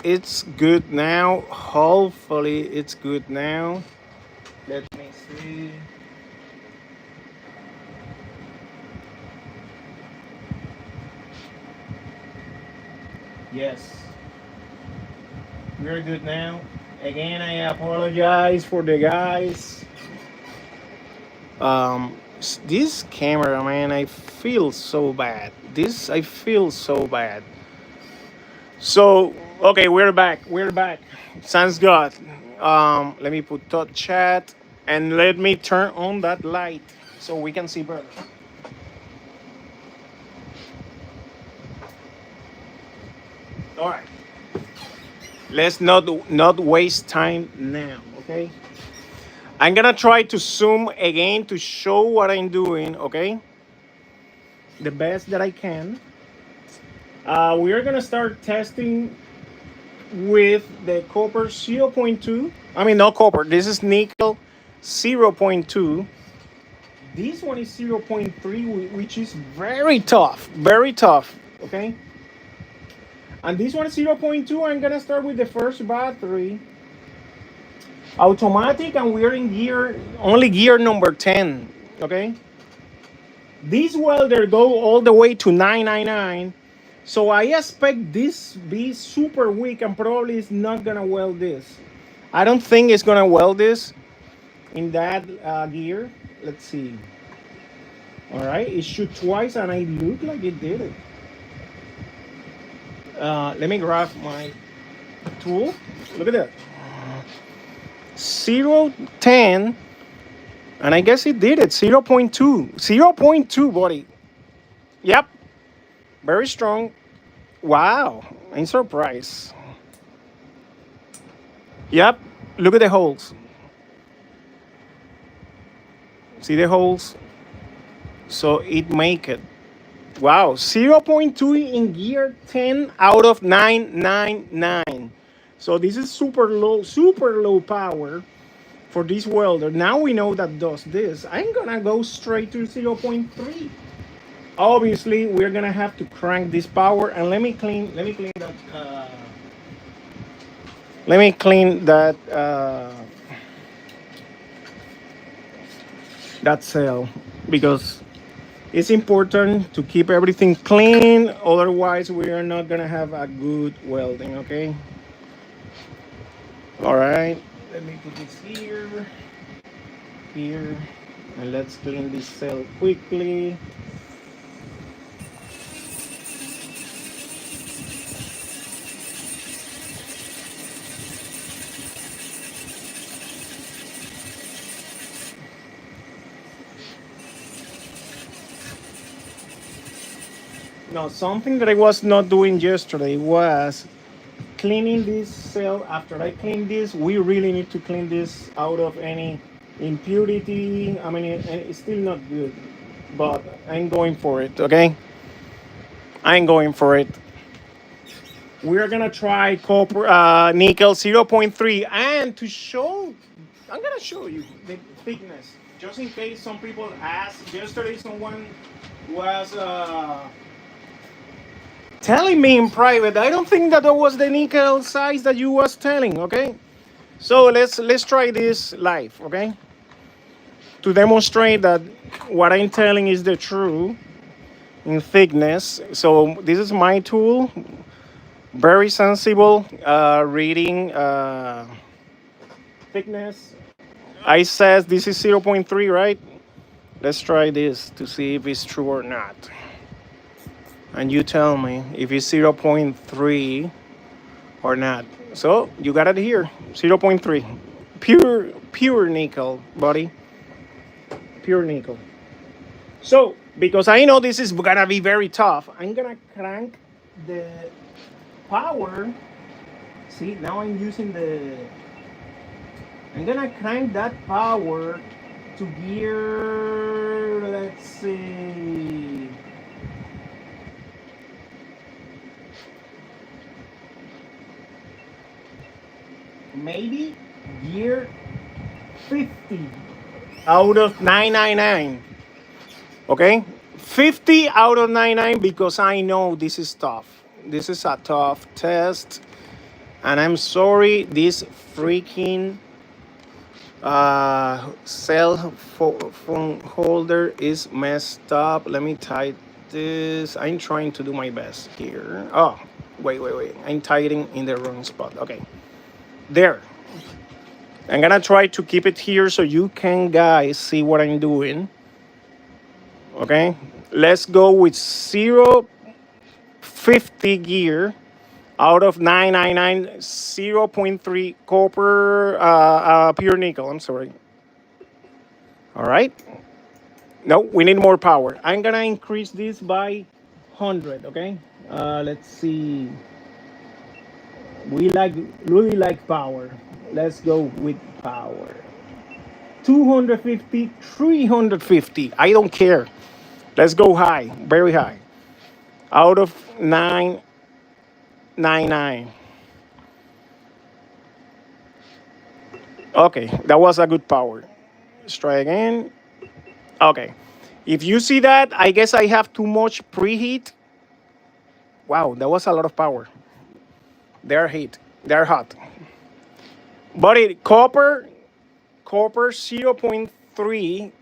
it's good now. Hopefully it's good now. Let me see. Yes, we're good now. Again, I apologize for the guys. This camera, man, I feel so bad. I feel so bad. So, okay, we're back. We're back. Sounds good. Let me put top chat and let me turn on that light so we can see better. All right. Let's not waste time now. Okay. I'm gonna try to zoom again to show what I'm doing. Okay. The best that I can. We are gonna start testing with the copper zero point 0.2. I mean, not copper. This is nickel 0.2. This one is 0.3, which is very tough. Very tough. Okay. And this one is 0.2. I'm gonna start with the first battery. Automatic, and we're in gear number 10. Okay. This welder go all the way to 999. So I expect this be super weak and probably it's not gonna weld this. I don't think it's gonna weld this in that gear. Let's see. All right, it shoot twice and it looked like it did it. Let me grab my tool. Look at that. 0.10, and I guess it did it. 0.2. 0.2, buddy. Yep. Very strong. Wow. I'm surprised. Yep. Look at the holes. See the holes? So it make it. Wow. 0.2 in gear 10 out of 999. So this is super low power for this welder. Now we know that does this. I'm gonna go straight to 0.3. Obviously, we're gonna have to crank this power, and let me clean that. Let me clean that that cell, because it's important to keep everything clean. Otherwise, we are not gonna have a good welding. Okay. All right. Let me put this here, and let's clean this cell quickly. Now, something that I was not doing yesterday was cleaning this cell. After I clean this, we really need to clean this out of any impurity. I mean, it's still not good, but I'm going for it. Okay, I'm going for it. We're gonna try copper, nickel 0.3, and to show, I'm gonna show you the thickness, just in case some people ask. Yesterday, someone was telling me in private. I don't think that was the nickel size that you was telling. Okay, so let's try this live. Okay, to demonstrate that what I'm telling is the truth in thickness. So this is my tool. Very sensible reading thickness. I says this is 0.3, right? Let's try this to see if it's true or not. And you tell me if it's 0.3 or not. So you got it here, 0.3. Pure nickel, buddy. Pure nickel. So, because I know this is gonna be very tough, I'm gonna crank the power. See, now I'm gonna crank that power to gear, let's see, maybe gear 50 out of 999. Okay, 50 out of 99, because I know this is tough. This is a tough test. And I'm sorry, this freaking phone holder is messed up. Let me tie this. I'm trying to do my best here. Oh, wait. I'm tying in the wrong spot. Okay, there. I'm gonna try to keep it here so you can guys see what I'm doing. Okay, let's go with 0.50 gear out of 999, 0.3 copper, pure nickel. I'm sorry. All right. No, we need more power. I'm gonna increase this by 100. Okay. Let's see. We really like power. Let's go with power. 250, 350. I don't care. Let's go high, very high. Out of 999. Okay, that was a good power. Let's try again. Okay. If you see that, I guess I have too much preheat. Wow, that was a lot of power. They're heat. They're hot. But copper 0.3.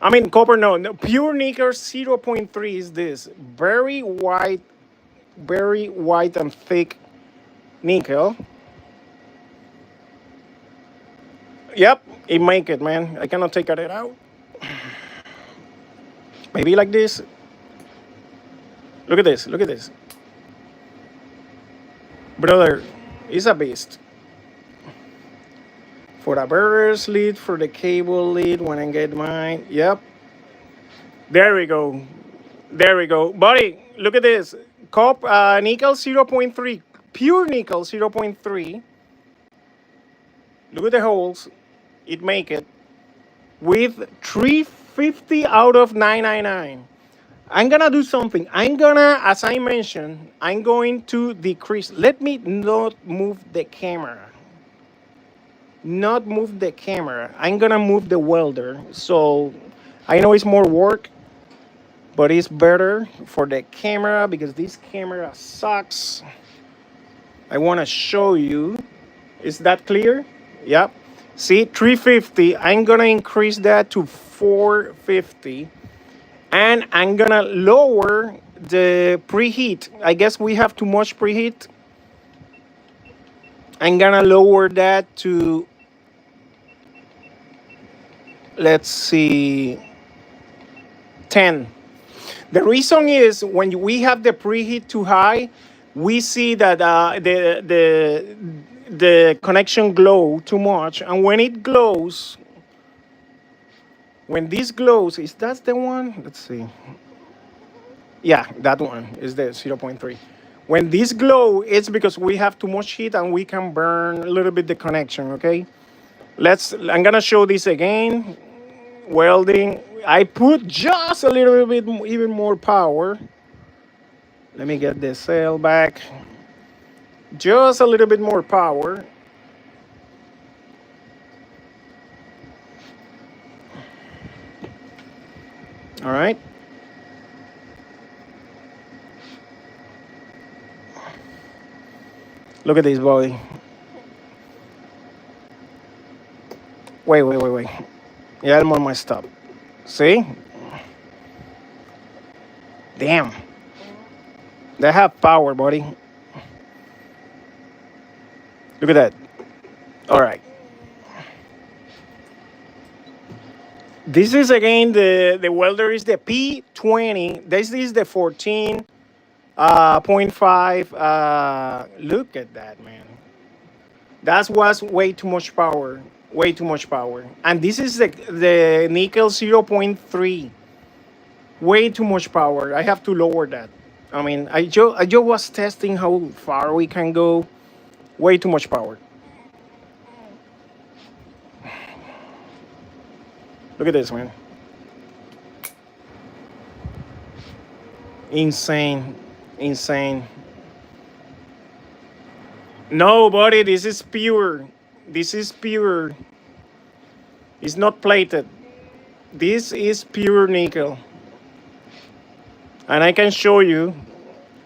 I mean, copper, no, pure nickel 0.3 is this. Very white and thick nickel. Yep, it make it, man. I cannot take it out. Maybe like this. Look at this. Look at this. Brother, it's a beast. For the bearers lead, for the cable lead, when I get mine. Yep. There we go. There we go. Buddy, look at this. Nickel 0.3. Pure nickel 0.3. Look at the holes. It make it. With 350 out of 999. I'm gonna do something. As I mentioned, I'm going to decrease. Let me not move the camera. Not move the camera. I'm gonna move the welder. So I know it's more work, but it's better for the camera because this camera sucks. I wanna show you. Is that clear? Yep. See, 350. I'm gonna increase that to 450. And I'm gonna lower the preheat. I guess we have too much preheat. I'm gonna lower that to, let's see, 10. The reason is when we have the preheat too high, we see that the connection glow too much, and when it glows, when this glows, is that the one? Let's see. Yeah, that one is the 0.3. When this glow, it's because we have too much heat and we can burn a little bit the connection, okay? I'm gonna show this again. Welding. I put just a little bit even more power. Let me get the cell back. Just a little bit more power. All right. Look at this, boy. Wait. Yeah, I'm on my stop. See? Damn. They have power, buddy. Look at that. All right. This is again the welder is the P20. This is the 14.5. Look at that, man. That was way too much power. Way too much power. And this is the nickel 0.3. Way too much power. I have to lower that. I mean, I just was testing how far we can go. Way too much power. Look at this, man. Insane. No, buddy, this is pure. This is pure. It's not plated. This is pure nickel. And I can show you.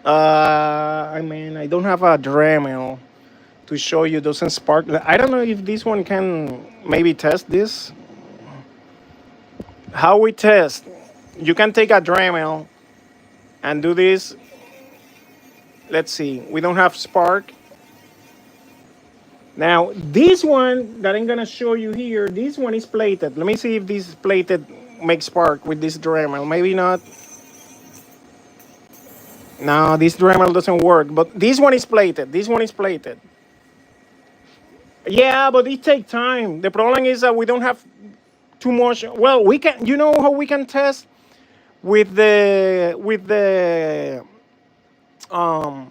I mean, I don't have a Dremel to show you doesn't spark. I don't know if this one can maybe test this. How we test? You can take a Dremel and do this. Let's see. We don't have spark. Now, this one that I'm gonna show you here, this one is plated. Let me see if this plated makes spark with this Dremel. Maybe not. No, this Dremel doesn't work. But this one is plated. This one is plated. Yeah, but it takes time. The problem is that we don't have too much. Well, we can. You know how we can test with the um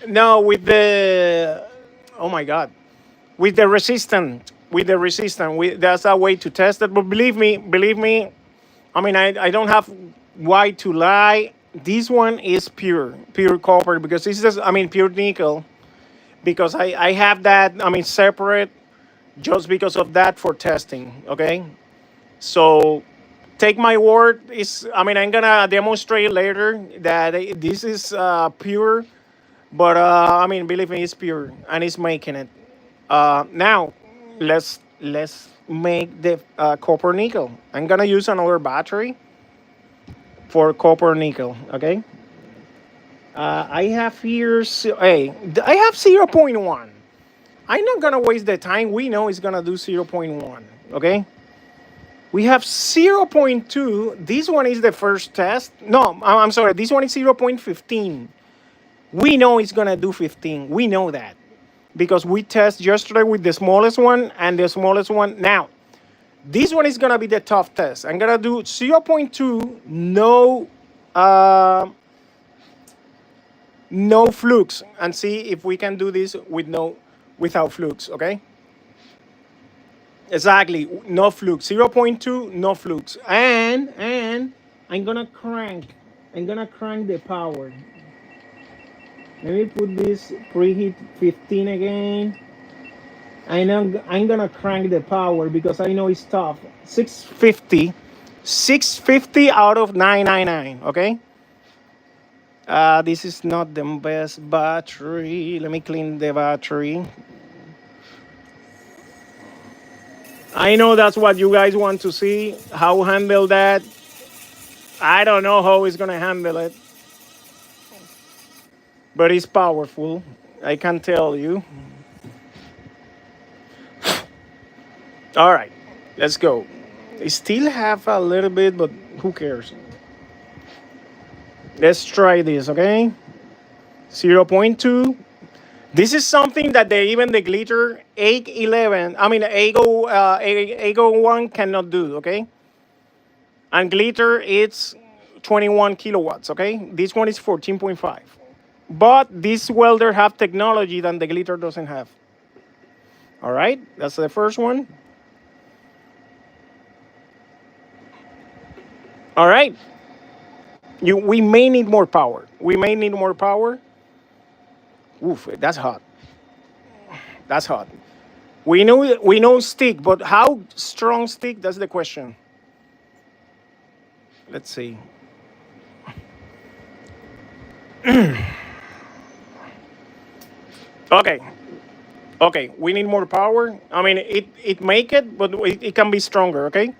no with the oh my god, with the resistant, that's a way to test it. But believe me, I mean, I don't have why to lie. This one is pure copper, because this is, I mean, pure nickel, because I have that, I mean, separate, just because of that, for testing. Okay, so take my word. Is, I mean, I'm gonna demonstrate later that this is pure, but I mean, believe me, it's pure and it's making it. Now, let's make the copper nickel. I'm gonna use another battery for copper nickel. Okay. I have here. Hey, I have 0.1. I'm not gonna waste the time. We know it's gonna do 0.1. Okay. We have 0.2. This one is the first test. No, I'm sorry. This one is 0.15. We know it's gonna do 15. We know that, because we test yesterday with the smallest one and the smallest one. Now, this one is gonna be the tough test. I'm gonna do 0.2, no flux, and see if we can do this without flux. Okay. Exactly, no flux. 0.2, no flux. And I'm gonna crank. I'm gonna crank the power. Let me put this preheat 15 again. I'm gonna crank the power because I know it's tough. 650. 650 out of 999. Okay. This is not the best battery. Let me clean the battery. I know that's what you guys want to see. How handle that. I don't know how it's gonna handle it, but it's powerful. I can tell you. All right, let's go. I still have a little bit, but who cares? Let's try this, okay? 0.2. This is something that even the glitter 811, I mean, AGO 1 cannot do, okay? And glitter, it's 21 kilowatts, okay? This one is 14.5. But this welder have technology that the glitter doesn't have. All right, that's the first one. All right. We may need more power. We may need more power. Oof, that's hot. That's hot. We know stick, but how strong stick? That's the question. Let's see. Okay. Okay, we need more power. I mean, it make it, but it can be stronger. Okay.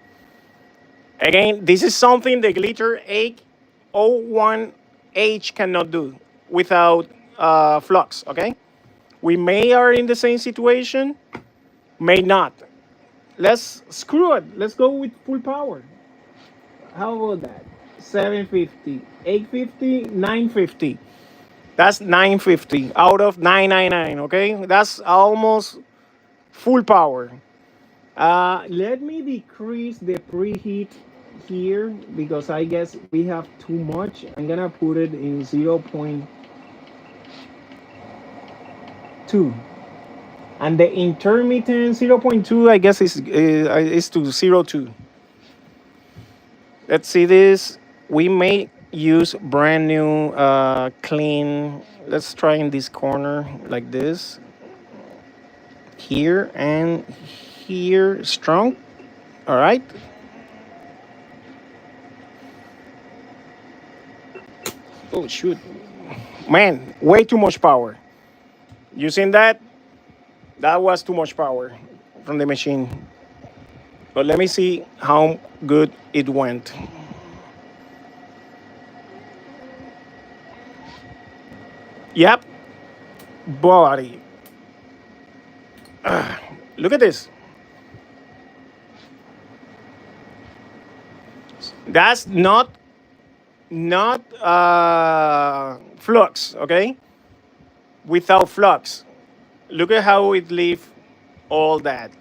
Again, this is something the glitter 801H cannot do without flux. Okay. We may are in the same situation, may not. Let's screw it. Let's go with full power. How about that? 750, 850, 950. That's 950 out of 999. Okay, that's almost full power. Let me decrease the preheat here because I guess we have too much. I'm gonna put it in 0.2, and the intermittent 0.2, I guess is to 0.2. Let's see this. We may use brand new clean. Let's try in this corner like this. Here and here, strong. All right. Oh shoot, man, way too much power. You seen that? That was too much power from the machine. But let me see how good it went. Yep, body. Look at this. That's not flux, okay? Without flux. Look at how it leave all that.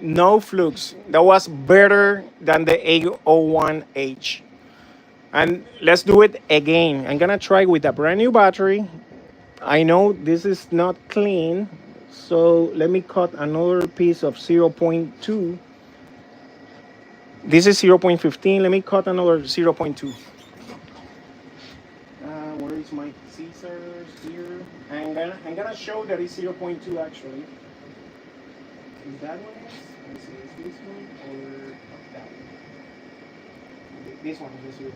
No flux. That was better than the A01H. And let's do it again. I'm gonna try with a brand new battery. I know this is not clean, so let me cut another piece of zero point 0.2. This is 0.15. Let me cut another 0.2. Where is my scissors here? I'm gonna show that it's 0.2 actually. Is that one? Let me see. Is this one or that one? This one is 0.2.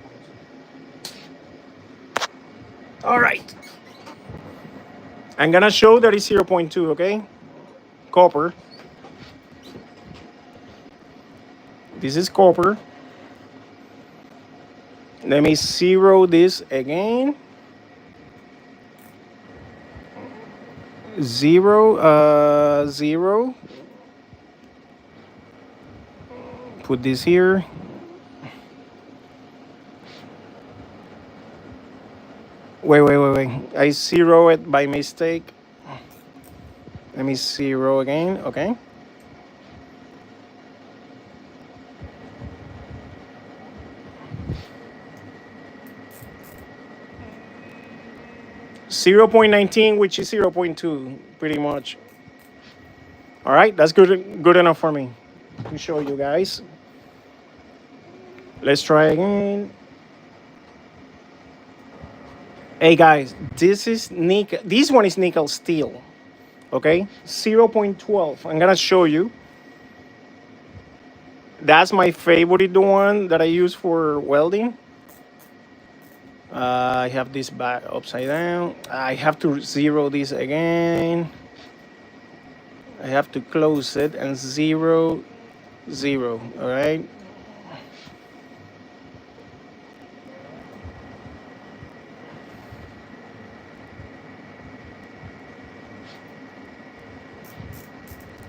All right. I'm gonna show that it's 0.2. Okay. Copper. This is copper. Let me zero this again. Zero. Put this here. Wait. I zero it by mistake. Let me zero again. Okay. Zero point 0.19, which is 0.2, pretty much. All right, that's good enough for me to show you guys. Let's try again. Hey guys, this is nickel. This one is nickel steel. Okay, 0.12. I'm gonna show you. That's my favorite one that I use for welding. I have this back upside down. I have to zero this again. I have to close it and zero. All right.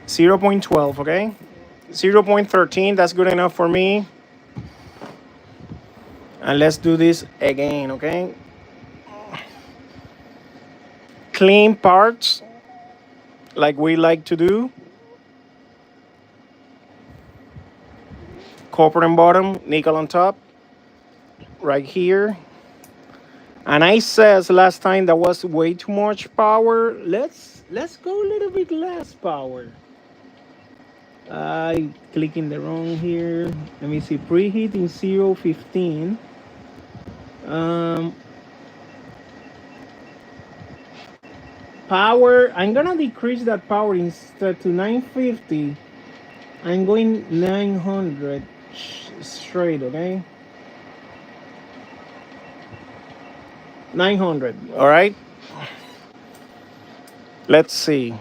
Zero point 0.12, okay? 0.13, that's good enough for me. And let's do this again, okay? Clean parts, like we like to do. Copper on bottom, nickel on top, right here. And I says last time that was way too much power. Let's go a little bit less power. I clicking the wrong here. Let me see. Preheat in 0.15. Power. I'm gonna decrease that power instead to 950. I'm going 900 straight. Okay. 900. All right. Let's see.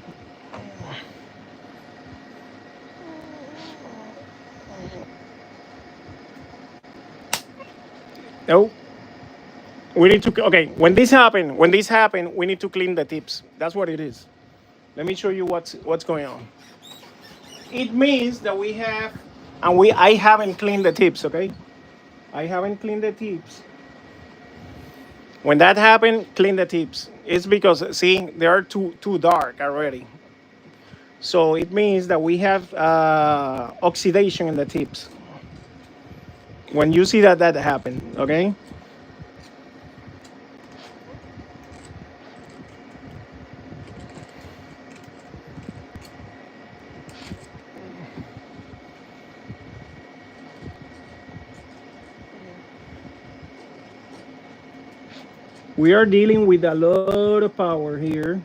No. We need to, okay, when this happen, we need to clean the tips. That's what it is. Let me show you what's going on. It means that we have, and I haven't cleaned the tips, okay? I haven't cleaned the tips. When that happened, clean the tips. It's because, see, they are too dark already. So it means that we have oxidation in the tips. When you see that happen, okay? We are dealing with a lot of power here.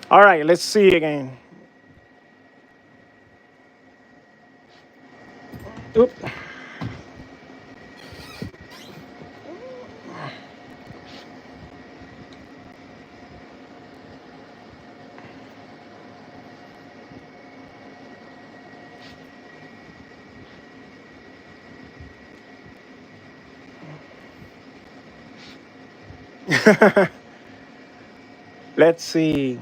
All right, let's see again. Oop. Let's see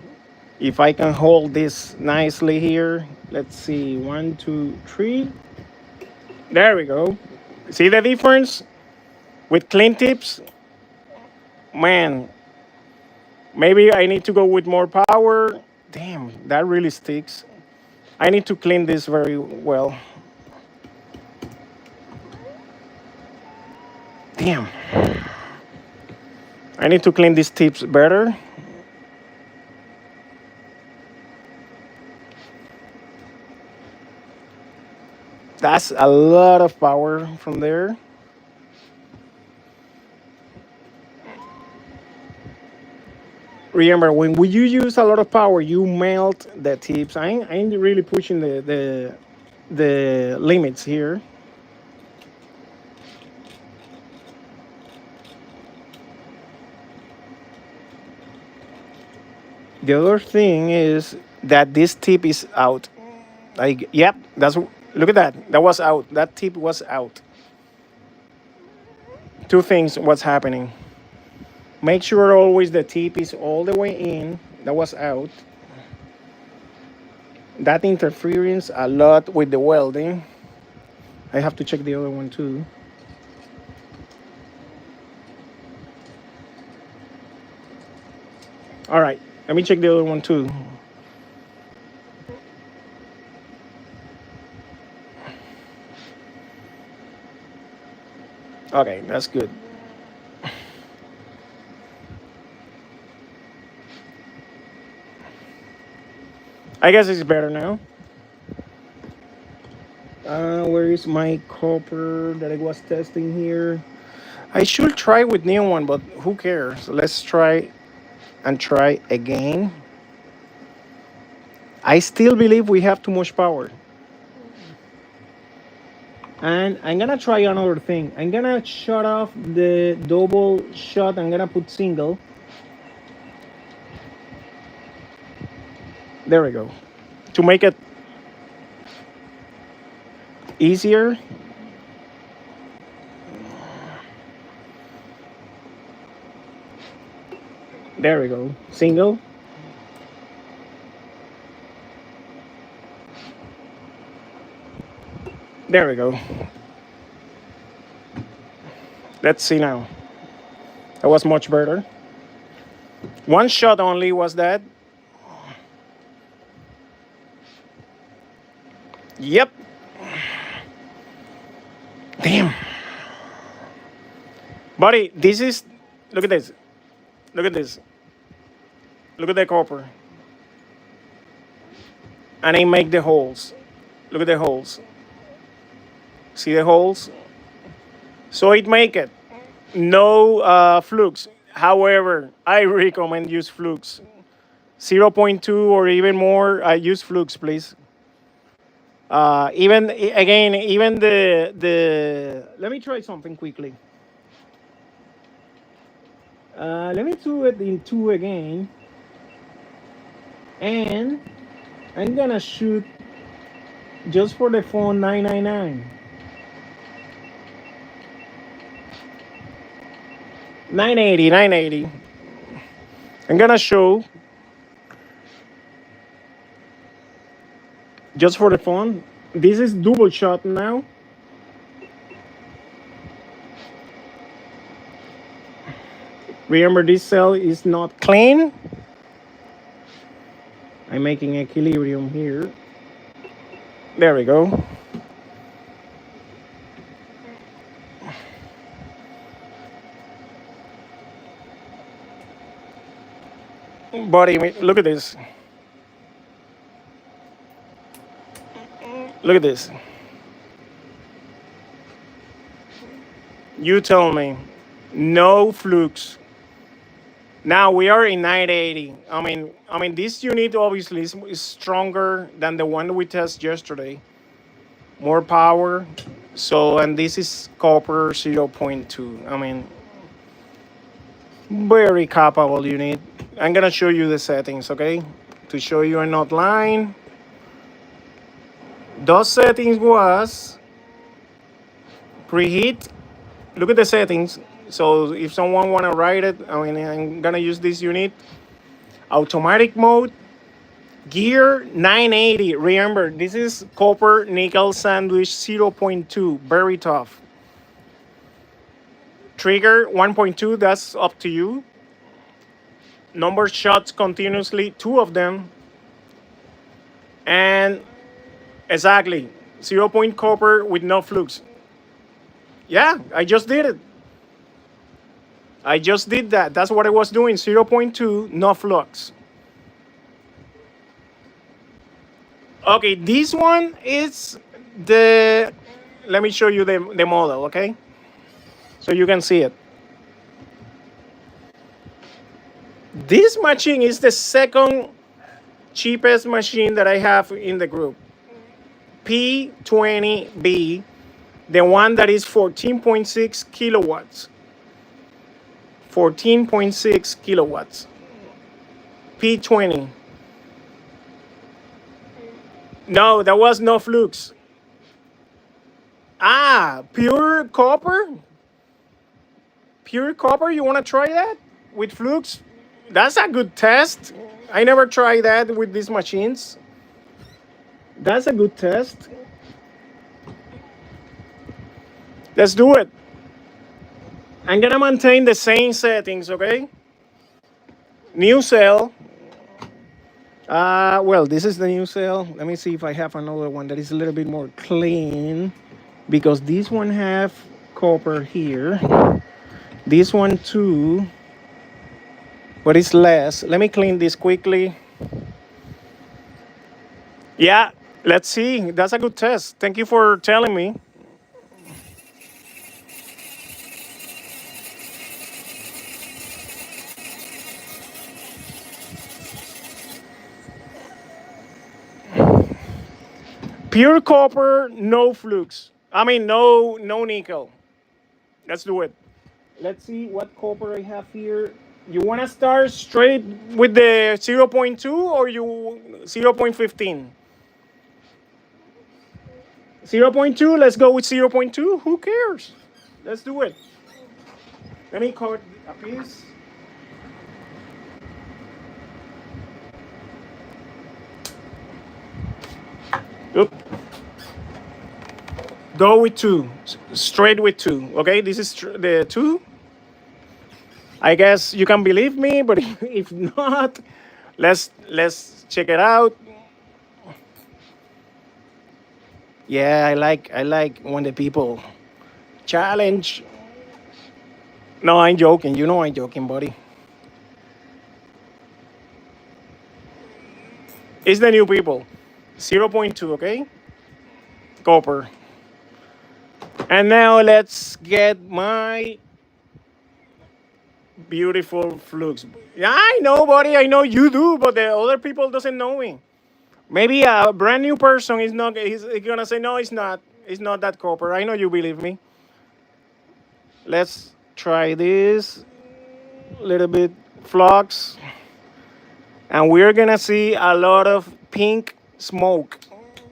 if I can hold this nicely here. Let's see, 1, 2, 3. There we go. See the difference with clean tips? Man, maybe I need to go with more power. Damn, that really sticks. I need to clean this very well. Damn. I need to clean these tips better. That's a lot of power from there. Remember, when you use a lot of power, you melt the tips. I ain't really pushing the limits here. The other thing is that this tip is out. Like, yep, that's look at that. That was out. That tip was out. Two things what's happening. Make sure always the tip is all the way in. That was out. That interference a lot with the welding. I have to check the other one too. All right, let me check the other one too. Okay, that's good. I guess it's better now. Where is my copper that I was testing here? I should try with new one, but who cares? Let's try and try again. I still believe we have too much power. And I'm gonna try another thing. I'm gonna shut off the double shot. I'm gonna put single. There we go. To make it easier. There we go. Single. There we go. Let's see now. That was much better. One shot only was that. Yep. Damn. Buddy, this is. Look at this. Look at this. Look at the copper. And I make the holes. Look at the holes. See the holes? So it make it. No flux. However, I recommend use flux. 0.2 or even more. I use flux, please. Even again, even the. Let me try something quickly. Let me do it in 2 again. And I'm gonna shoot just for the phone 999. 980, 980. I'm gonna show just for the phone. This is double shot now. Remember, this cell is not clean. I'm making equilibrium here. There we go. Buddy, look at this. Look at this. You tell me. No flux. Now we are in 980. I mean, this unit obviously is stronger than the one we tested yesterday. more power. So, and this is copper 0.2. I mean, very capable unit. I'm gonna show you the settings, okay? To show you an outline. Those settings was preheat. Look at the settings. So if someone wanna write it, I mean, I'm gonna use this unit. Automatic mode, gear 980. Remember, this is copper nickel sandwich 0.2, very tough. Trigger 1.2, that's up to you. Number shots continuously, 2 of them. And exactly, 0 point copper with no flux. Yeah, I just did it. I just did that. That's what I was doing. 0.2, no flux. Okay, this one is the. Let me show you the model, okay? So you can see it. This machine is the second cheapest machine that I have in the group. P20B, the one that is 14.6 kilowatts. 14.6 kilowatts. P20. No, there was no flux. Ah, pure copper? Pure copper, you want to try that with flux? That's a good test. I never tried that with these machines. That's a good test. Let's do it. I'm gonna maintain the same settings, okay? New cell. Well, this is the new cell. Let me see if I have another one that is a little bit more clean, because this one have copper here. This one too, but it's less. Let me clean this quickly. Yeah, let's see. That's a good test. Thank you for telling me. Pure copper, no flux. I mean, no nickel. Let's do it. Let's see what copper I have here. You want to start straight with the 0.2 or you 0.15? 0.2, let's go with 0.2. Who cares? Let's do it. Let me cut a piece. Oop. Go with 2. Straight with 2. Okay, this is the 2. I guess you can believe me, but if not, let's check it out. Yeah, I like when the people challenge. No, I'm joking. You know I'm joking, buddy. It's the new people. 0.2, okay? Copper. And now let's get my beautiful flux. Yeah, I know, buddy. I know you do, but the other people doesn't know me. Maybe a brand new person is not. He's gonna say no. It's not. It's not that copper. I know you believe me. Let's try this little bit flux, and we're gonna see a lot of pink smoke.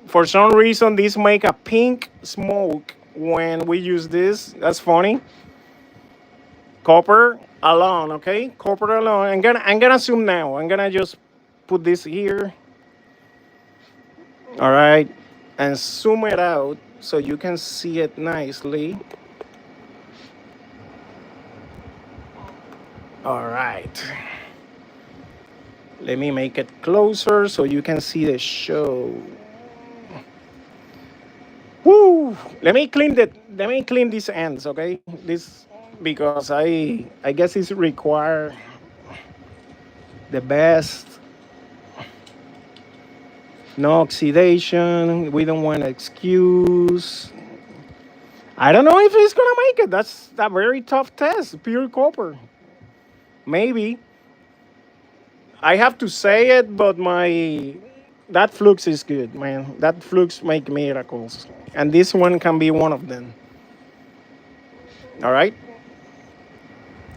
For some reason, this make a pink smoke when we use this. That's funny. Copper alone, okay? Copper alone. I'm gonna zoom now. I'm gonna just put this here. All right, and zoom it out so you can see it nicely. All right. Let me make it closer so you can see the show. Woo! Let me clean these ends, okay? This because I guess it's require the best. No oxidation. We don't want excuse. I don't know if it's gonna make it. That's a very tough test. Pure copper. Maybe. I have to say it, but my that flux is good, man. That flux make miracles, and this one can be one of them. All right,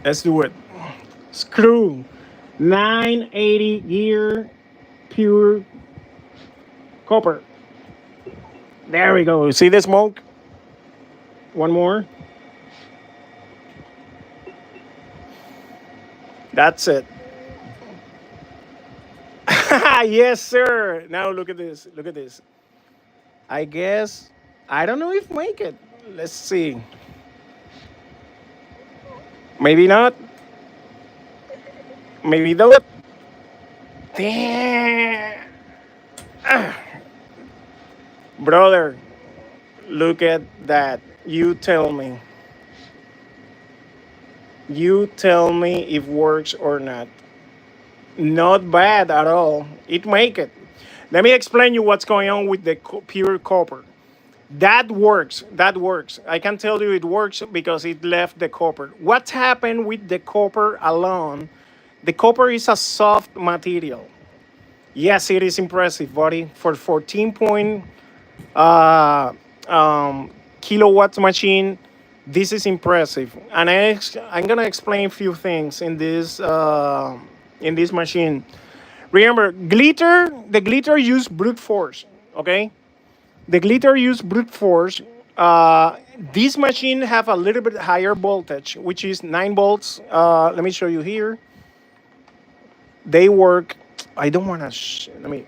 let's do it. Screw 980 gear pure copper. There we go. See the smoke? One more. That's it. Yes, sir. Now look at this. Look at this. I guess I don't know if make it. Let's see. Maybe not. Maybe do it. Damn. Brother, look at that. You tell me. You tell me if works or not. Not bad at all. It make it. Let me explain you what's going on with the pure copper. That works. That works. I can tell you it works because it left the copper. What's happened with the copper alone? The copper is a soft material. Yes, it is impressive, buddy. For 14 point uh, kilowatts machine, this is impressive. And I'm gonna explain a few things in this machine. Remember, the glitter use brute force. Okay, the glitter use brute force. This machine have a little bit higher voltage, which is 9 volts. Let me show you here. They work. I don't want to. Let me.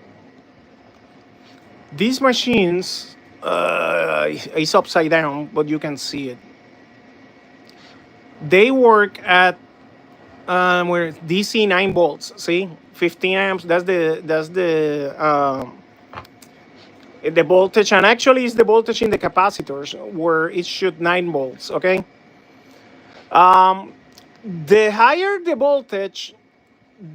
These machines is upside down, but you can see it. They work at where DC 9 volts. See, 15 amps. The voltage, and actually it's the voltage in the capacitors where it should 9 volts. Okay. The higher the voltage,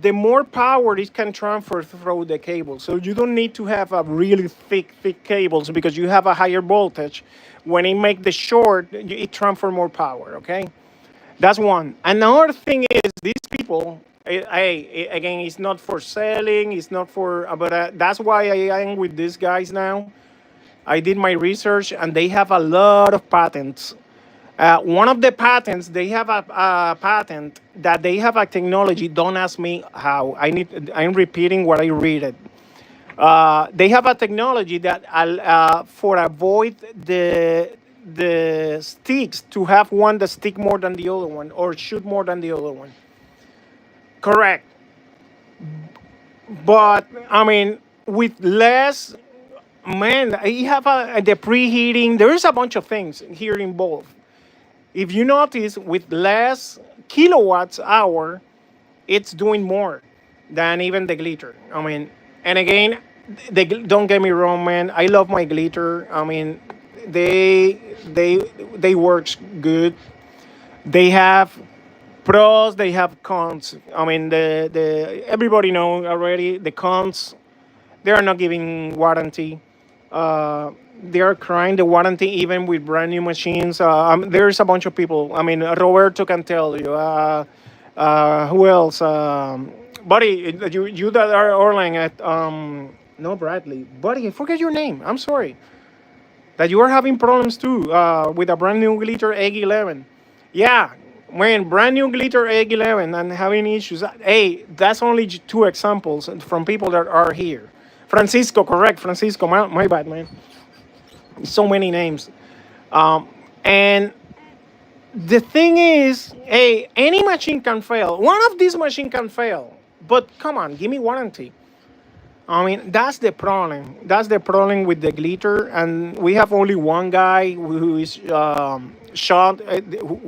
the more power it can transfer through the cable. So you don't need to have a really thick cables because you have a higher voltage. When it make the short, it transfer more power. Okay, that's one. Another thing is these people. Again, it's not for selling. It's not for. But that's why I am with these guys now. I did my research, and they have a lot of patents. One of the patents, they have a patent that they have a technology. Don't ask me how. I'm repeating what I read it. They have a technology that for avoid the sticks to have one that stick more than the other one or shoot more than the other one. Correct. But I mean, with less, man, you have the preheating. There is a bunch of things here involved. If you notice, with less kilowatts hour, it's doing more than even the glitter. I mean, and again, don't get me wrong, man. I love my glitter. I mean, they they works good. They have pros, they have cons. I mean, the everybody know already the cons. They are not giving warranty. They are crying the warranty even with brand new machines. There's a bunch of people. I mean, Roberto can tell you. Who else? Buddy, you that are Orlang at no Bradley. Buddy, I forget your name. I'm sorry. That you are having problems too with a brand new glitter egg 11. Yeah, man, brand new glitter egg 11 and having issues. Hey, that's only two examples from people that are here. Francisco, correct, Francisco. My bad, man. So many names. And the thing is, hey, any machine can fail. One of these machines can fail. But come on, give me warranty. I mean, that's the problem. That's the problem with the glitter. And we have only one guy who is shot,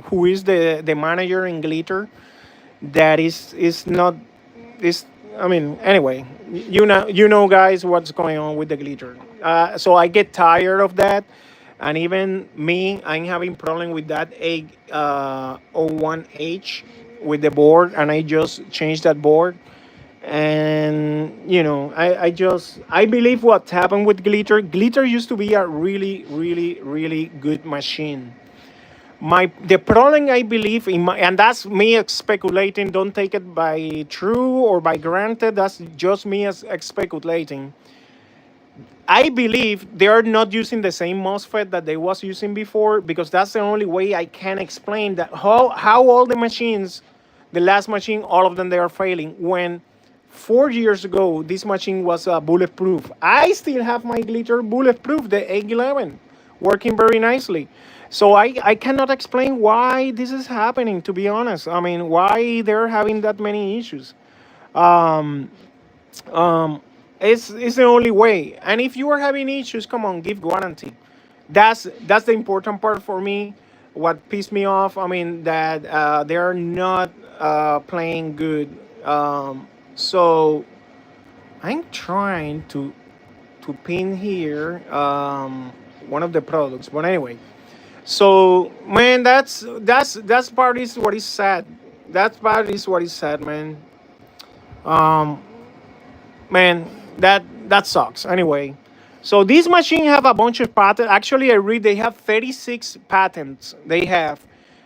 who is the manager in glitter. That is not is. I mean, anyway, you know, guys, what's going on with the glitter. So I get tired of that, and even me, I'm having problem with that A01H with the board, and I just changed that board. And you know, I believe what happened with glitter used to be a really good machine. The problem, I believe in my, and that's me speculating, don't take it by true or by granted, that's just me as speculating. I believe they are not using the same MOSFET that they was using before, because that's the only way I can explain that how all the machines, the last machine, all of them they are failing. When 4 years ago this machine was bulletproof. I still have my glitter bulletproof, the 811, working very nicely. So I cannot explain why this is happening. To be honest, I mean, why they're having that many issues. Um, um, it's the only way. And if you are having issues, come on, give warranty. That's the important part for me. What pissed me off, I mean, that they are not playing good. So I'm trying to pin here one of the products. But anyway, so man, that's part is what is sad. That part is what is sad, man. Um, man, that sucks. Anyway, so these machines have a bunch of patents. Actually, I read they have 36 patents. They have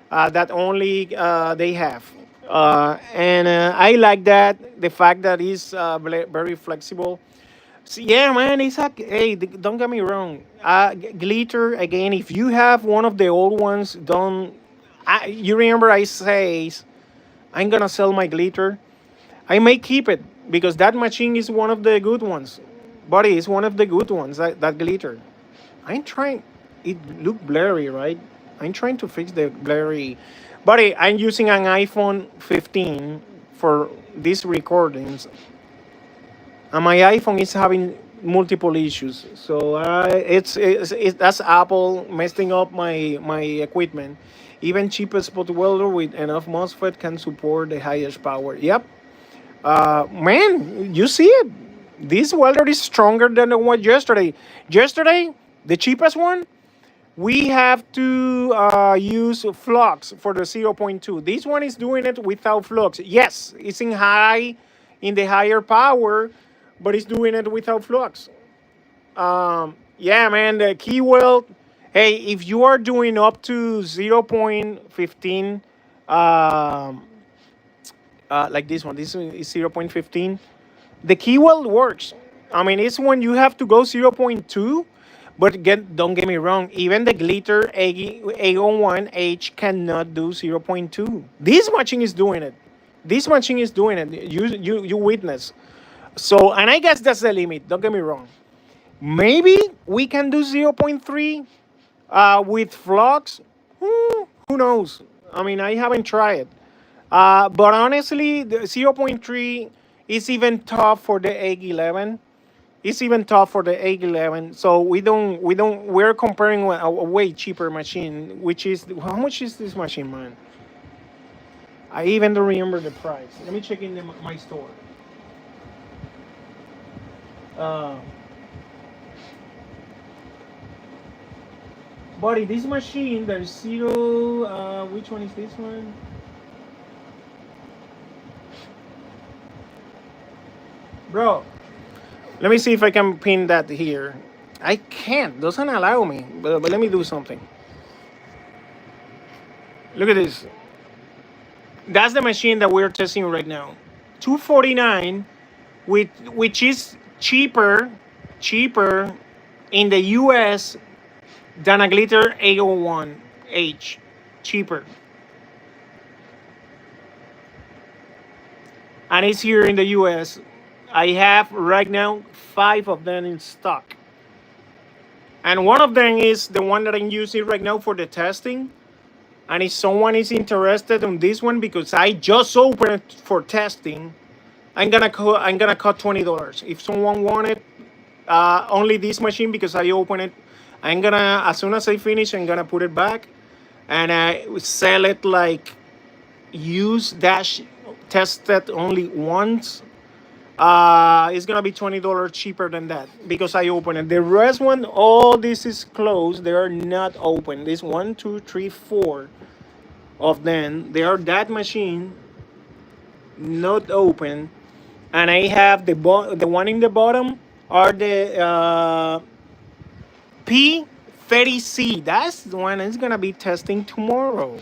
that only they have, and I like that the fact that it's very flexible. So, yeah, man, it's a hey. Don't get me wrong. Glitter again. If you have one of the old ones, don't. You remember I says I'm gonna sell my glitter. I may keep it because that machine is one of the good ones. Buddy, it's one of the good ones, that glitter. I'm trying. It look blurry, right? I'm trying to fix the blurry. Buddy, I'm using an iPhone 15 for these recordings, and my iPhone is having multiple issues. So it's that's Apple messing up my equipment. Even cheapest spot welder with enough MOSFET can support the highest power. Yep. Man, you see it. This welder is stronger than the one yesterday. Yesterday, the cheapest one, we have to use flux for the zero point 0.2. This one is doing it without flux. Yes, it's in the higher power, but it's doing it without flux. Yeah, man, the key weld. Hey, if you are doing up to 0.15, um, like this one, this is 0.15. The key weld works. I mean, it's when you have to go zero point 0.2, but don't get me wrong, even the glitter A01H cannot do zero point 0.2. This machine is doing it. This machine is doing it. You witness. So, and I guess that's the limit. Don't get me wrong. Maybe we can do zero point 0.3 with flux. Who knows? I mean, I haven't tried. But honestly, the zero point 0.3 is even tough for the 811. It's even tough for the 811. So we're comparing a way cheaper machine, which is, how much is this machine, man? I even don't remember the price. Let me check in my store. Uh, Buddy, this machine, there's zero, which one is this one? Bro, let me see if I can pin that here. I can't, doesn't allow me, but let me do something. Look at this. That's the machine that we're testing right now. 249, which is cheaper in the US than a glitter 801H. Cheaper. And it's here in the US. I have right now 5 of them in stock. And one of them is the one that I'm using right now for the testing. And if someone is interested in this one, because I just opened it for testing, I'm gonna cut $20. If someone wanted only this machine, because I opened it, I'm gonna, as soon as I finish, I'm gonna put it back and I sell it like used dash tested only once. It's gonna be $20 cheaper than that because I opened it. The rest one, all this is closed. They are not open. This 1, 2, 3, 4 of them. They are that machine not open, and I have the one in the bottom are the P30C. That's the one that's gonna be testing tomorrow.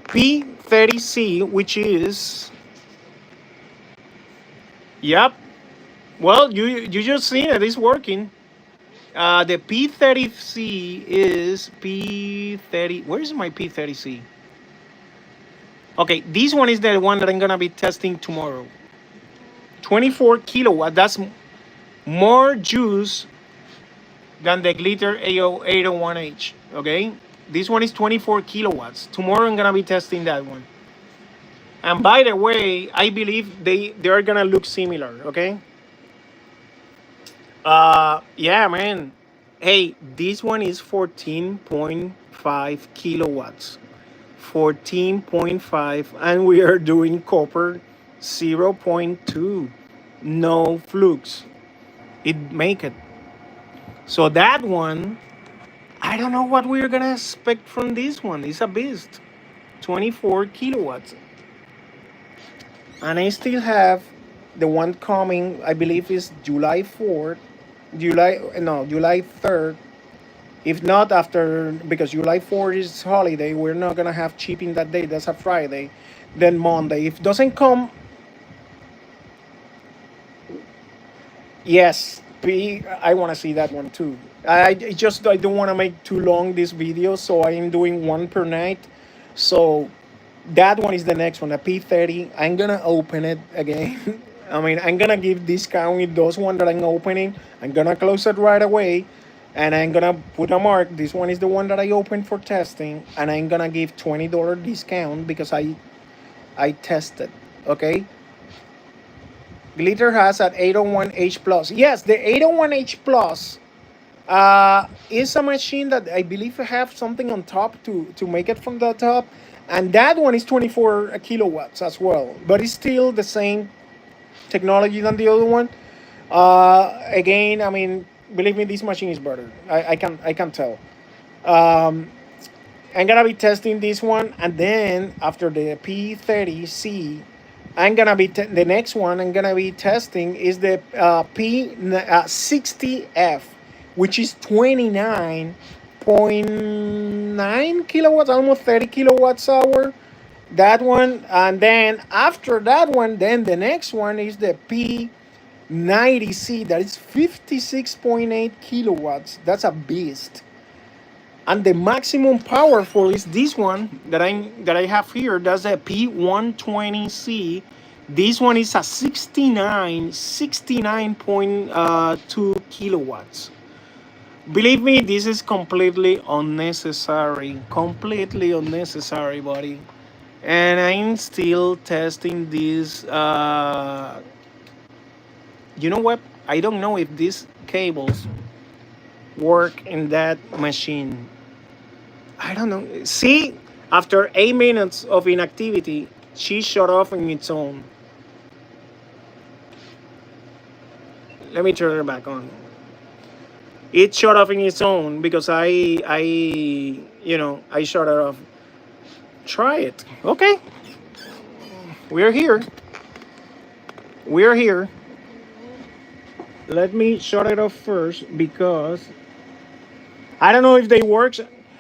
P30C, which is, yep, Well, you just seen it. It's working. The P30C is P30. Where's my P30C? Okay, this one is the one that I'm gonna be testing tomorrow. 24 kilowatt. That's more juice than the glitter AO801H. Okay, this one is 24 kilowatts. Tomorrow I'm gonna be testing that one. And by the way, I believe they are gonna look similar. Okay. Yeah, man. Hey, this one is 14.5 kilowatts. 14.5, and we are doing copper 0.2. No flux. It make it. So that one, I don't know what we're gonna expect from this one. It's a beast. 24 kilowatts. And I still have the one coming, I believe is July 4th. July 3rd. If not after, because July 4th is holiday, we're not gonna have shipping that day. That's a Friday. Then Monday. If it doesn't come, yes, I want to see that one too. I don't want to make too long this video, so I am doing one per night. So that one is the next one, a P30. I'm gonna open it again. I mean, I'm gonna give discount with those one that I'm opening. I'm gonna close it right away, and I'm gonna put a mark. This one is the one that I opened for testing, and I'm gonna give $20 discount because I tested. Okay. Glitter has at 801H plus. Yes, the 801H plus is a machine that I believe have something on top to make it from the top, and that one is 24 kilowatts as well. But it's still the same technology than the other one. Again, I mean, believe me, this machine is better. I can tell. Um, I'm gonna be testing this one, and then after the P30C, I'm gonna be the next one I'm gonna be testing is the P60F, which is 29.9 kilowatts, almost 30 kilowatts hour. That one, and then after that one, then the next one is the P90C, that is 56.8 kilowatts. That's a beast. And the maximum powerful is this one that I have here. That's a P120C. This one is a 69.2 kilowatts. Believe me, this is completely unnecessary. Completely unnecessary, buddy. And I'm still testing this. You know what? I don't know if these cables work in that machine. I don't know. See, after 8 minutes of inactivity, she shut off on its own. Let me turn it back on. It shut off on its own because I shut it off. Try it. Okay. We're here. We're here. Let me shut it off first because I don't know if they work.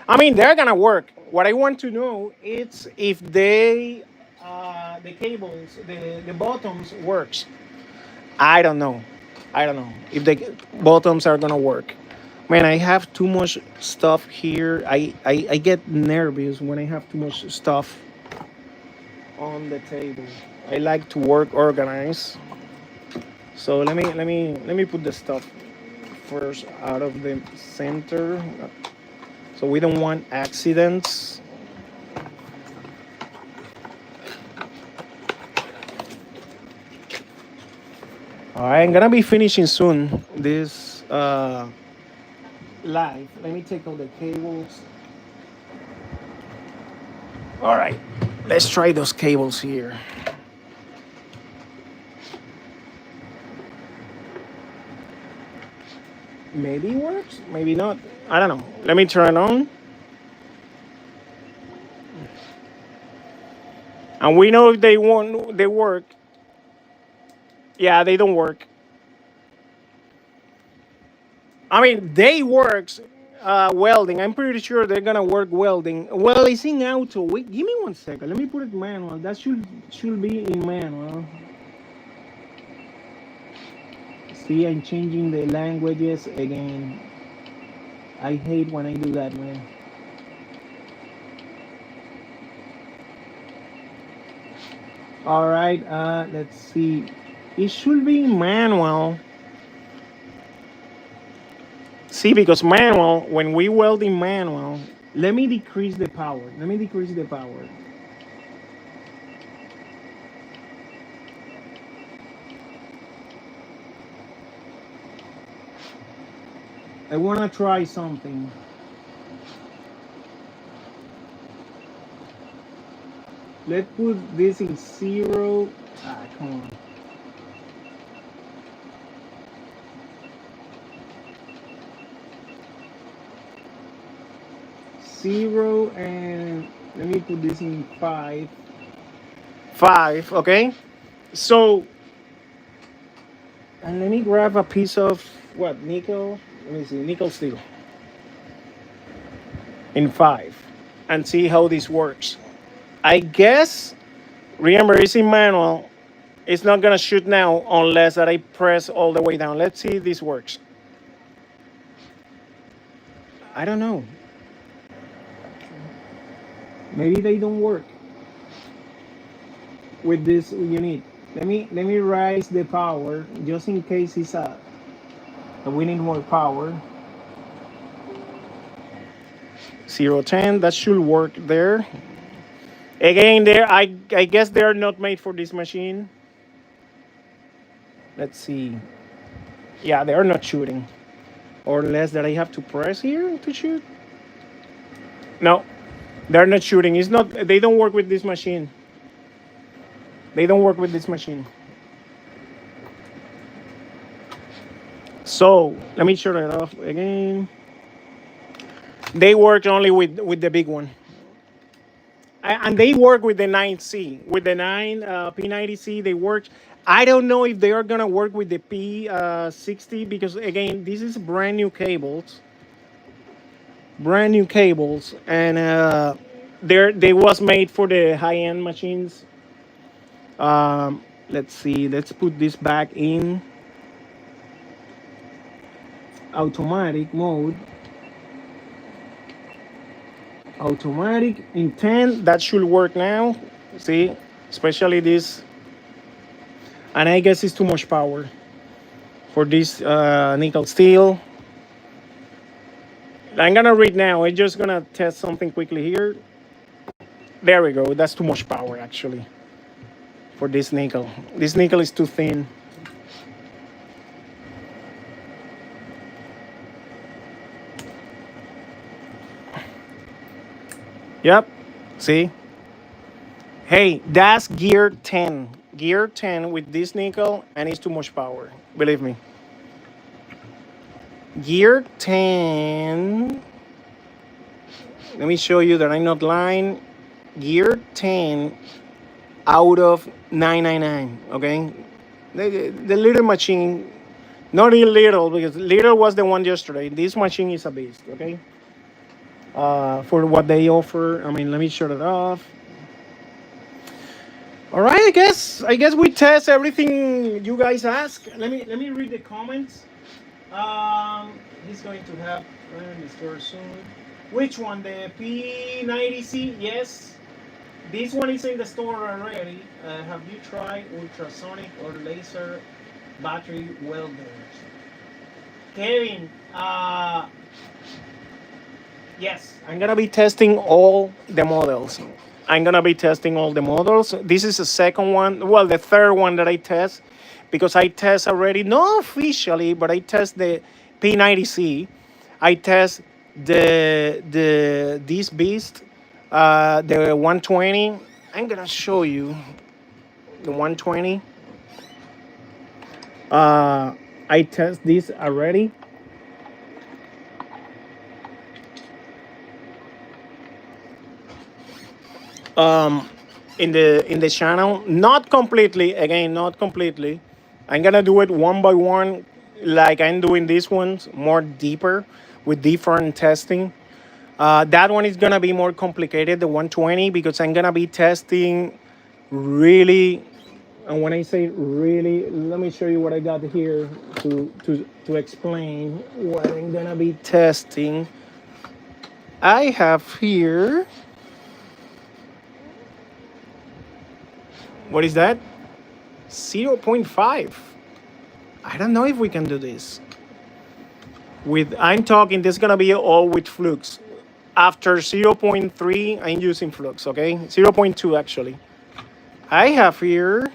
I mean, they're gonna work. What I want to know is if they, the cables, the bottoms works. I don't know. I don't know if the bottoms are gonna work. Man, I have too much stuff here. I get nervous when I have too much stuff on the table. I like to work organized. So let me put the stuff first out of the center. So we don't want accidents. All right, I'm gonna be finishing soon this live. Let me take out the cables. All right, let's try those cables here. Maybe it works, maybe not. I don't know. Let me turn it on. And we know if they work. Yeah, they don't work. I mean, they works welding. I'm pretty sure they're gonna work welding. Well, it's in auto. Wait, give me 1 second. Let me put it manual. That should be in manual. See, I'm changing the languages again. I hate when I do that, man. All right, let's see. It should be manual. See, because manual, when we weld in manual, let me decrease the power. Let me decrease the power. I want to try something. Let's put this in 0. Ah, come on. 0, and let me put this in 5. 5, okay? So, and let me grab a piece of, what, nickel? Let me see, nickel steel. In 5. And see how this works. I guess, remember, it's in manual. It's not gonna shoot now unless that I press all the way down. Let's see if this works. I don't know. Maybe they don't work with this unit. Let me raise the power just in case it's we need more power. 010, that should work there. Again, I guess they're not made for this machine. Let's see. Yeah, they're not shooting. Or less that I have to press here to shoot. No, they're not shooting. It's not. They don't work with this machine. They don't work with this machine. So let me shut it off again. They work only with the big one. And they work with the 9C. With the 9 P90C, they work. I don't know if they are gonna work with the P60 because again, this is brand new cables, and they was made for the high end machines. Let's see. Let's put this back in automatic mode. Automatic in 10. That should work now. See, especially this. And I guess it's too much power for this nickel steel. I'm gonna read now. I'm just gonna test something quickly here. There we go. That's too much power actually for this nickel. This nickel is too thin. Yep. See? Hey, that's gear 10. Gear 10 with this nickel, and it's too much power. Believe me. Gear 10. Let me show you that I'm not lying. Gear 10 out of 999. Okay? The little machine, not really little, because little was the one yesterday. This machine is a beast. Okay? For what they offer. I mean, let me shut it off. All right, I guess we test everything you guys ask. Let me read the comments. He's going to have in the store soon. Which one? The P90C? Yes. This one is in the store already. Have you tried ultrasonic or laser battery welders? Kevin, yes, I'm gonna be testing all the models. This is the second one, well, the third one that I test, because I test already, not officially, but I test the P90C. I test this beast, the 120. I'm gonna show you the 120. I test this already. In the channel, not completely. Again, not completely. I'm gonna do it one by one, like I'm doing these ones, more deeper with different testing. That one is gonna be more complicated, the 120, because I'm gonna be testing really And when I say really, let me show you what I got here to explain what I'm gonna be testing. I have here, what is that? 0.5. I don't know if we can do this. I'm talking, this is gonna be all with flux. After 0.3, I'm using flux, okay? 0.2 actually. I have here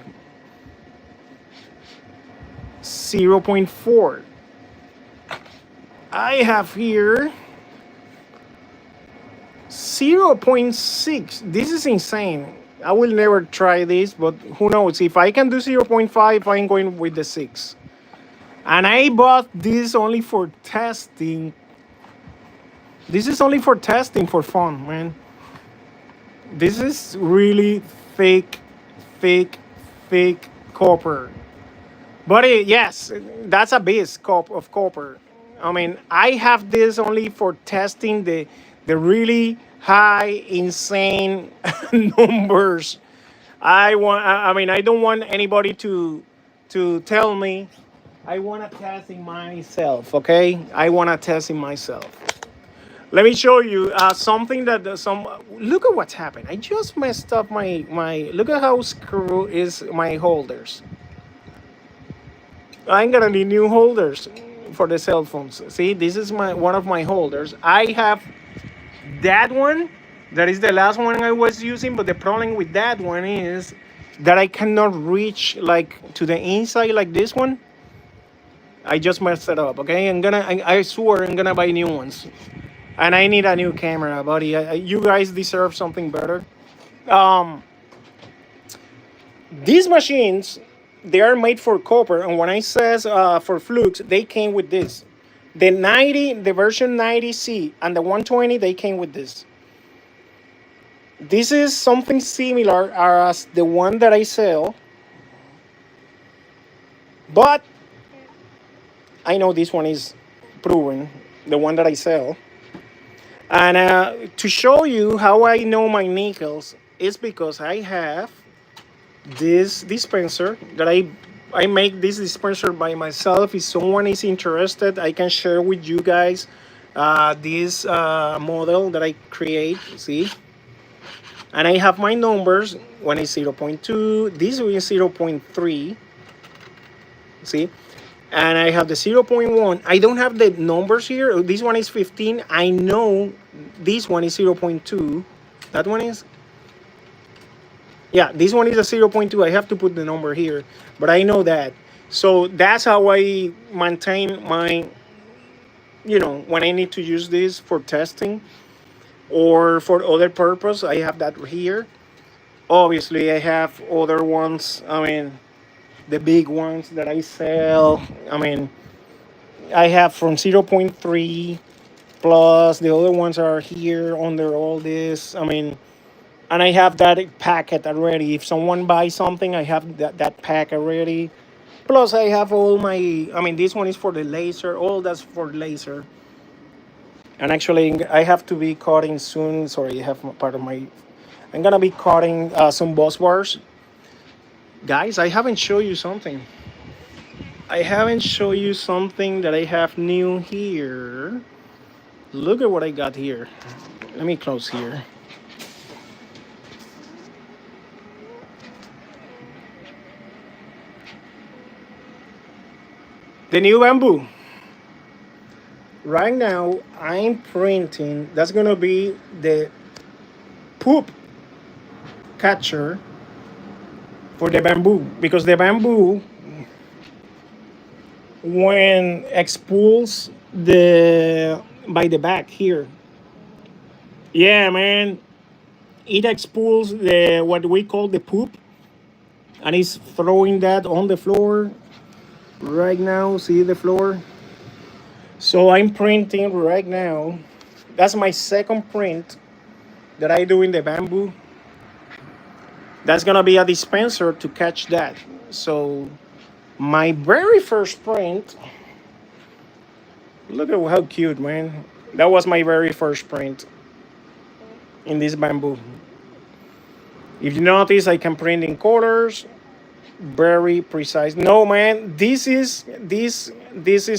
0.4. I have here 0.6. This is insane. I will never try this, but who knows? If I can do 0.5, I'm going with the 6. And I bought this only for testing. This is only for testing for fun, man. This is really thick, thick, thick copper. But yes, that's a beast of copper. I mean, I have this only for testing the really high, insane numbers. I mean, I don't want anybody to tell me. I want to test in myself. Okay, I want to test in myself. Let me show you something that look at what's happened. I just messed up my. Look at how screw is my holders. I'm gonna need new holders for the cell phones. See, this is one of my holders. I have that one. That is the last one I was using, but the problem with that one is that I cannot reach like to the inside like this one. I just messed it up. Okay, I swear I'm gonna buy new ones, and I need a new camera, buddy. You guys deserve something better. These machines, they are made for copper, and when I says for flux, they came with this. The version 90C and the 120, they came with this. This is something similar as the one that I sell, but I know this one is proven, the one that I sell. And to show you how I know my nickels is because I have this dispenser that I make this dispenser by myself. If someone is interested, I can share with you guys this model that I create. See, and I have my numbers. One is 0.2. This one is 0.3. See, and I have the 0.1. I don't have the numbers here. This one is 15. I know this one is 0.2. That one is. Yeah, this one is a 0.2. I have to put the number here, but I know that. So that's how I maintain my, when I need to use this for testing or for other purpose, I have that here. Obviously, I have other ones. I mean, the big ones that I sell. I mean, I have from 0.3 plus the other ones are here under all this. I mean, and I have that packet already. If someone buys something, I have that pack already. Plus, I have all my. I mean, this one is for the laser. All that's for laser. And actually, I have to be cutting soon. Sorry, I have part of my. I'm gonna be cutting some bus bars. Guys, I haven't shown you something. I haven't shown you something that I have new here. Look at what I got here. Let me close here. The new bamboo. Right now, I'm printing. That's gonna be the poop catcher for the bamboo, because the bamboo, when expels by the back here, yeah, man, it expels the what we call the poop, and it's throwing that on the floor. Right now, see the floor. So I'm printing right now. That's my second print that I do in the bamboo. That's gonna be a dispenser to catch that. So my very first print, look at how cute, man. That was my very first print in this bamboo. If you notice, I can print in colors. very precise. No, man, this is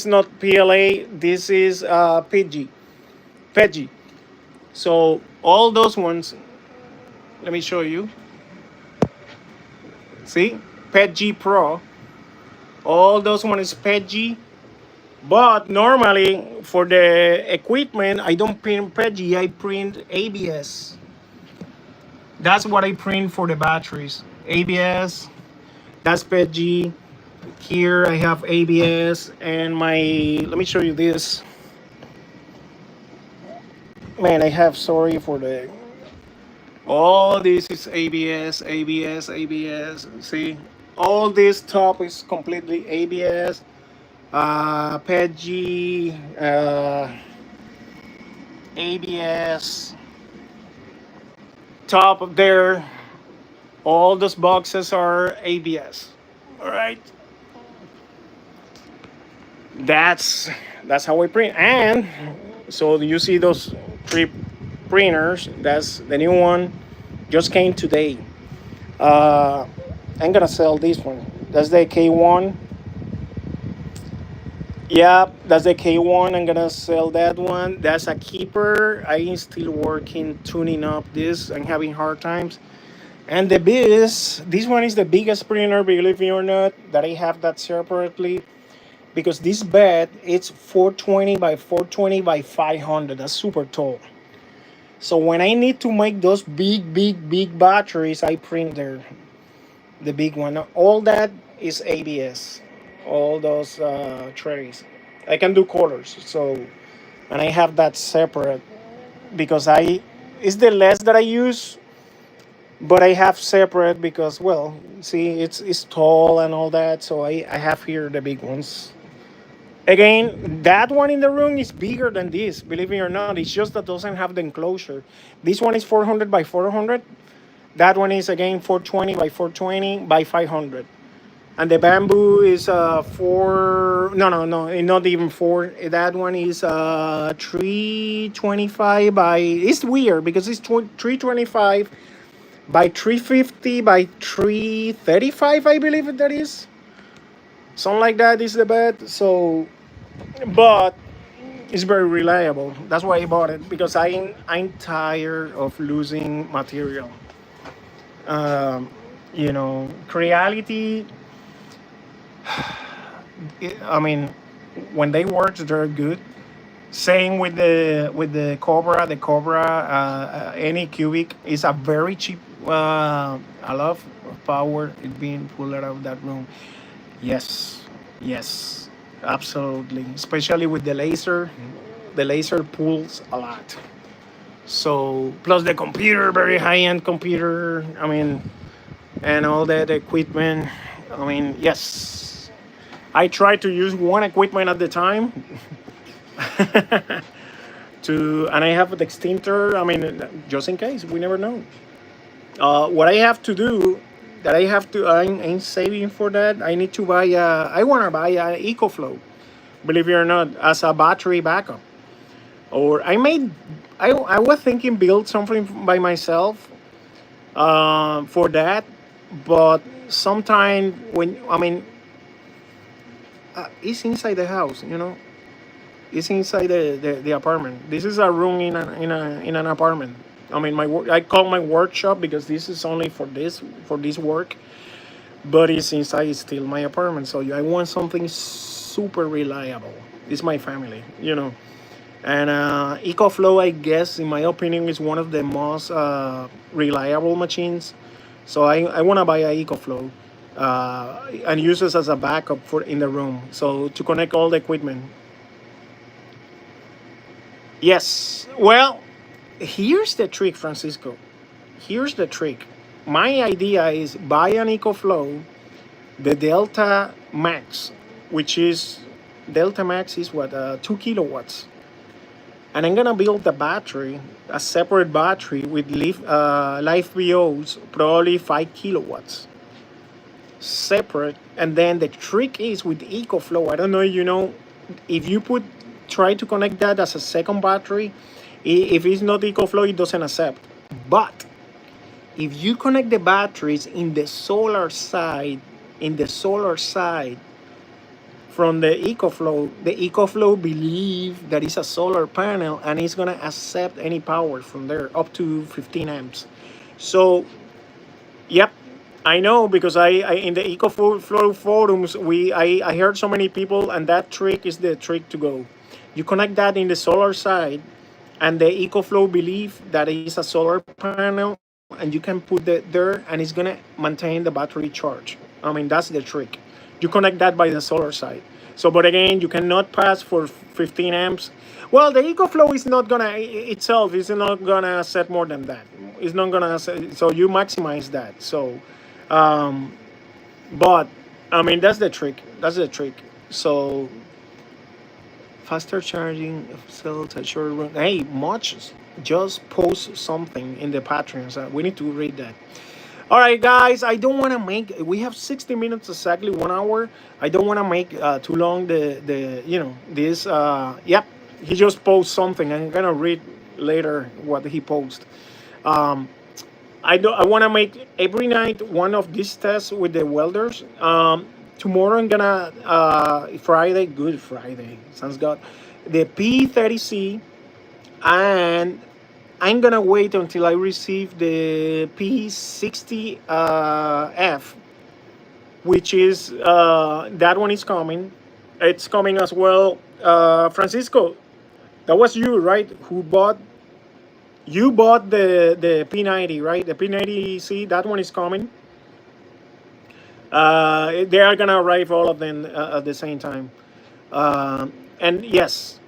not PLA. This is PG. So all those ones. Let me show you. See, PG Pro. All those ones is PG. But normally for the equipment, I don't print PG. I print ABS. That's what I print for the batteries. ABS. That's PG. Here I have ABS and my, let me show you this. Man, I have, sorry for the, all this is ABS, ABS, ABS. See, all this top is completely ABS. PG, ABS. Top of there, all those boxes are ABS. All right. That's how I print. And so you see those three printers. That's the new one. Just came today. I'm gonna sell this one. That's the K1. Yeah, that's the K1. I'm gonna sell that one. That's a keeper. I'm still working tuning up this. I'm having hard times. And the biggest, this one is the biggest printer, believe it or not, that I have that separately. Because this bed, it's 420 by 420 by 500. That's super tall. So when I need to make those big batteries, I print there, the big one. All that is ABS. All those trays. I can do colors. So, and I have that separate because it's the less that I use, but I have separate because, well, see, it's tall and all that. So I have here the big ones. Again, that one in the room is bigger than this, believe it or not. It's just that doesn't have the enclosure. This one is 400 by 400. That one is again 420 by 420 by 500. And the bamboo is four. No, not even four. That one is 325 by. It's weird because it's 325 by 350 by 335. I believe that is. Something like that is the bed. So, but it's very reliable. That's why I bought it because I'm tired of losing material. Reality. I mean, when they work, they're good. Same with the Cobra. The Cobra, any cubic is a very cheap. A lot of power is being pulled out of that room. Yes, absolutely. Especially with the laser. The laser pulls a lot. So plus the computer, very high-end computer. I mean, and all that equipment. I mean, yes. I try to use one equipment at the time. And I have the extinctor. I mean, just in case, we never know. What I have to do, I'm saving for that. I need to buy. I want to buy a EcoFlow, believe it or not, as a battery backup. Or I was thinking build something by myself for that, but sometime when it's inside the house, it's inside the apartment. This is a room in an apartment. I mean, I call my workshop because this is only for this work, but it's inside still my apartment. So I want something super reliable. It's my family, And EcoFlow, I guess, in my opinion, is one of the most reliable machines. So I want to buy a EcoFlow and use this as a backup in the room. So to connect all the equipment. Yes. Well, here's the trick, Francisco. Here's the trick. My idea is buy an EcoFlow, the Delta Max, which is Delta Max is what 2 kilowatts. And I'm gonna build the battery, a separate battery with live BOs, probably 5 kilowatts, separate. And then the trick is with EcoFlow. I don't know, if you try to connect that as a second battery. If it's not EcoFlow, it doesn't accept. But if you connect the batteries in the solar side, in the solar side from the EcoFlow. The EcoFlow believe that it's a solar panel and it's gonna accept any power from there up to 15 amps. So, yep, I know because I in the EcoFlow forums I heard so many people, and that trick is the trick to go. You connect that in the solar side, and the EcoFlow believe that it's a solar panel, and you can put that there, and it's gonna maintain the battery charge. I mean, that's the trick. You connect that by the solar side. So, but again, you cannot pass for 15 amps. Well, the EcoFlow is not gonna itself is not gonna set more than that. It's not gonna set, so you maximize that. So, um, but I mean, that's the trick. That's the trick. So faster charging of cells at short run. Hey, much just post something in the Patreons. We need to read that. All right, guys. I don't want to make. We have 60 minutes exactly, 1 hour. I don't want to make too long. The this. Yep. He just posted something. I'm gonna read later what he posted. Um, I want to make every night one of these tests with the welders. Tomorrow I'm gonna Friday, Good Friday, sounds good. The P30C, and I'm gonna wait until I receive the P60 F, which is that one is coming. It's coming as well. Francisco, that was you, right? Who bought? You bought the P90, right? The P90C. That one is coming. They are gonna arrive all of them at the same time. And yes,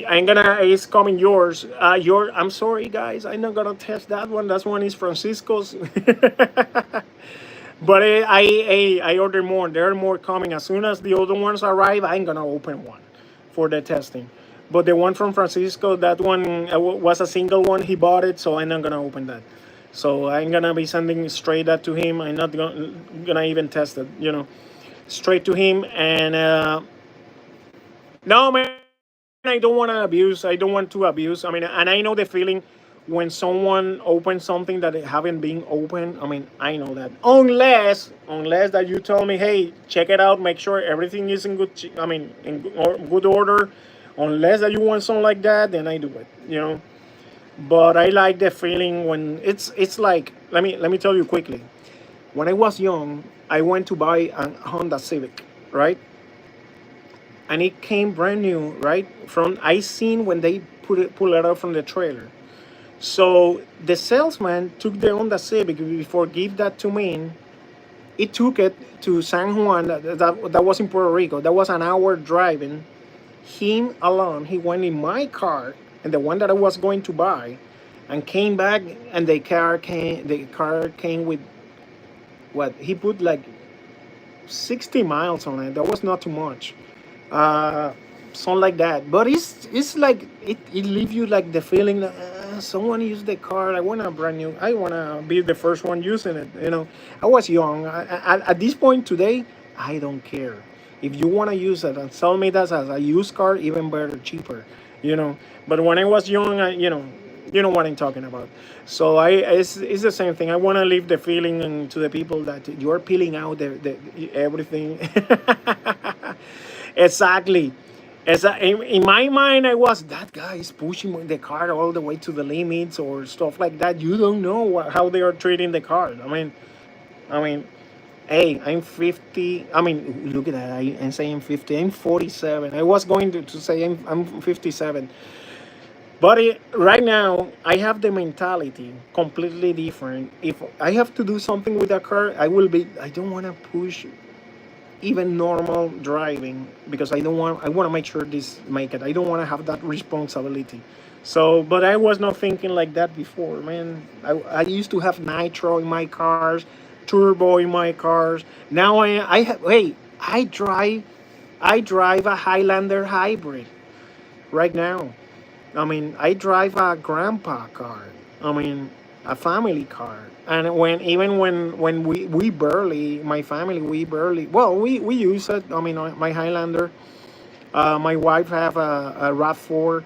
I'm gonna. It's coming yours. I'm sorry, guys. I'm not gonna test that one. That one is Francisco's. But I ordered more. There are more coming. As soon as the other ones arrive, I'm gonna open one for the testing. But the one from Francisco, that one was a single one. He bought it, so I'm not gonna open that. So I'm gonna be sending straight that to him. I'm not gonna even test it. Straight to him. And no, man, I don't want to abuse. I don't want to abuse. I mean, and I know the feeling when someone opens something that it haven't been opened. I mean, I know that. Unless that you tell me, hey, check it out, make sure everything is in good. I mean, in good order. Unless that you want something like that, then I do it. But I like the feeling when it's like. Let me tell you quickly. When I was young, I went to buy a Honda Civic, right? And it came brand new, right? From I seen when they pull it out from the trailer. So the salesman took the Honda Civic before give that to me. It took it to San Juan. That was in Puerto Rico. That was an hour driving. Him alone. He went in my car and the one that I was going to buy, and came back. And the car came. The car came with what he put like 60 miles on it. That was not too much. uh something like that. But it's like it leaves you like the feeling that someone used the car. I want a brand new. I want to be the first one using it. I was young. At this point today, I don't care. If you want to use it and sell me that as a used car, even better, cheaper. you know but when I was young, you know what I'm talking about. So it's the same thing. I want to leave the feeling to the people that you're peeling out the everything. Exactly. In my mind, I was that guy is pushing the car all the way to the limits or stuff like that. You don't know how they are treating the car. I mean, hey, I'm 50. I mean, look at that. I'm saying 50. I'm 47. I was going to say I'm 57. But right now, I have the mentality completely different. If I have to do something with a car, I will be. I don't want to push even normal driving because I want to make sure this make it. I don't want to have that responsibility. So, but I was not thinking like that before, man. I used to have nitro in my cars, turbo in my cars. Now hey, I drive a Highlander hybrid right now. I mean, I drive a grandpa car. I mean, a family car. And when we barely, my family, we barely, well, we use it. I mean, my Highlander. My wife have a RAV4.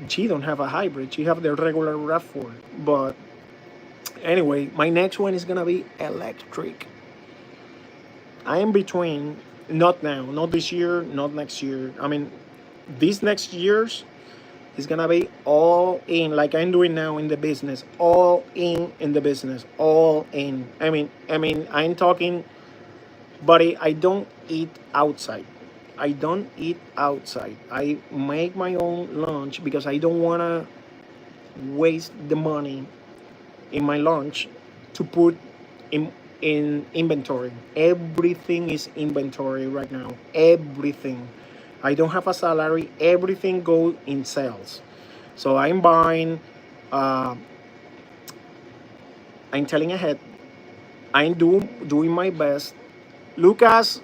She don't have a hybrid. She have the regular RAV4. But anyway, my next one is gonna be electric. I am between, not now, not this year, not next year. I mean, these next years is gonna be all in, like I'm doing now in the business, all in the business, all in. I mean, I'm talking, buddy. I don't eat outside. I don't eat outside. I make my own lunch because I don't wanna waste the money in my lunch to put in inventory. Everything is inventory right now. Everything. I don't have a salary. Everything goes in sales. So I'm buying. Uh, I'm telling ahead. I'm doing my best. Lucas,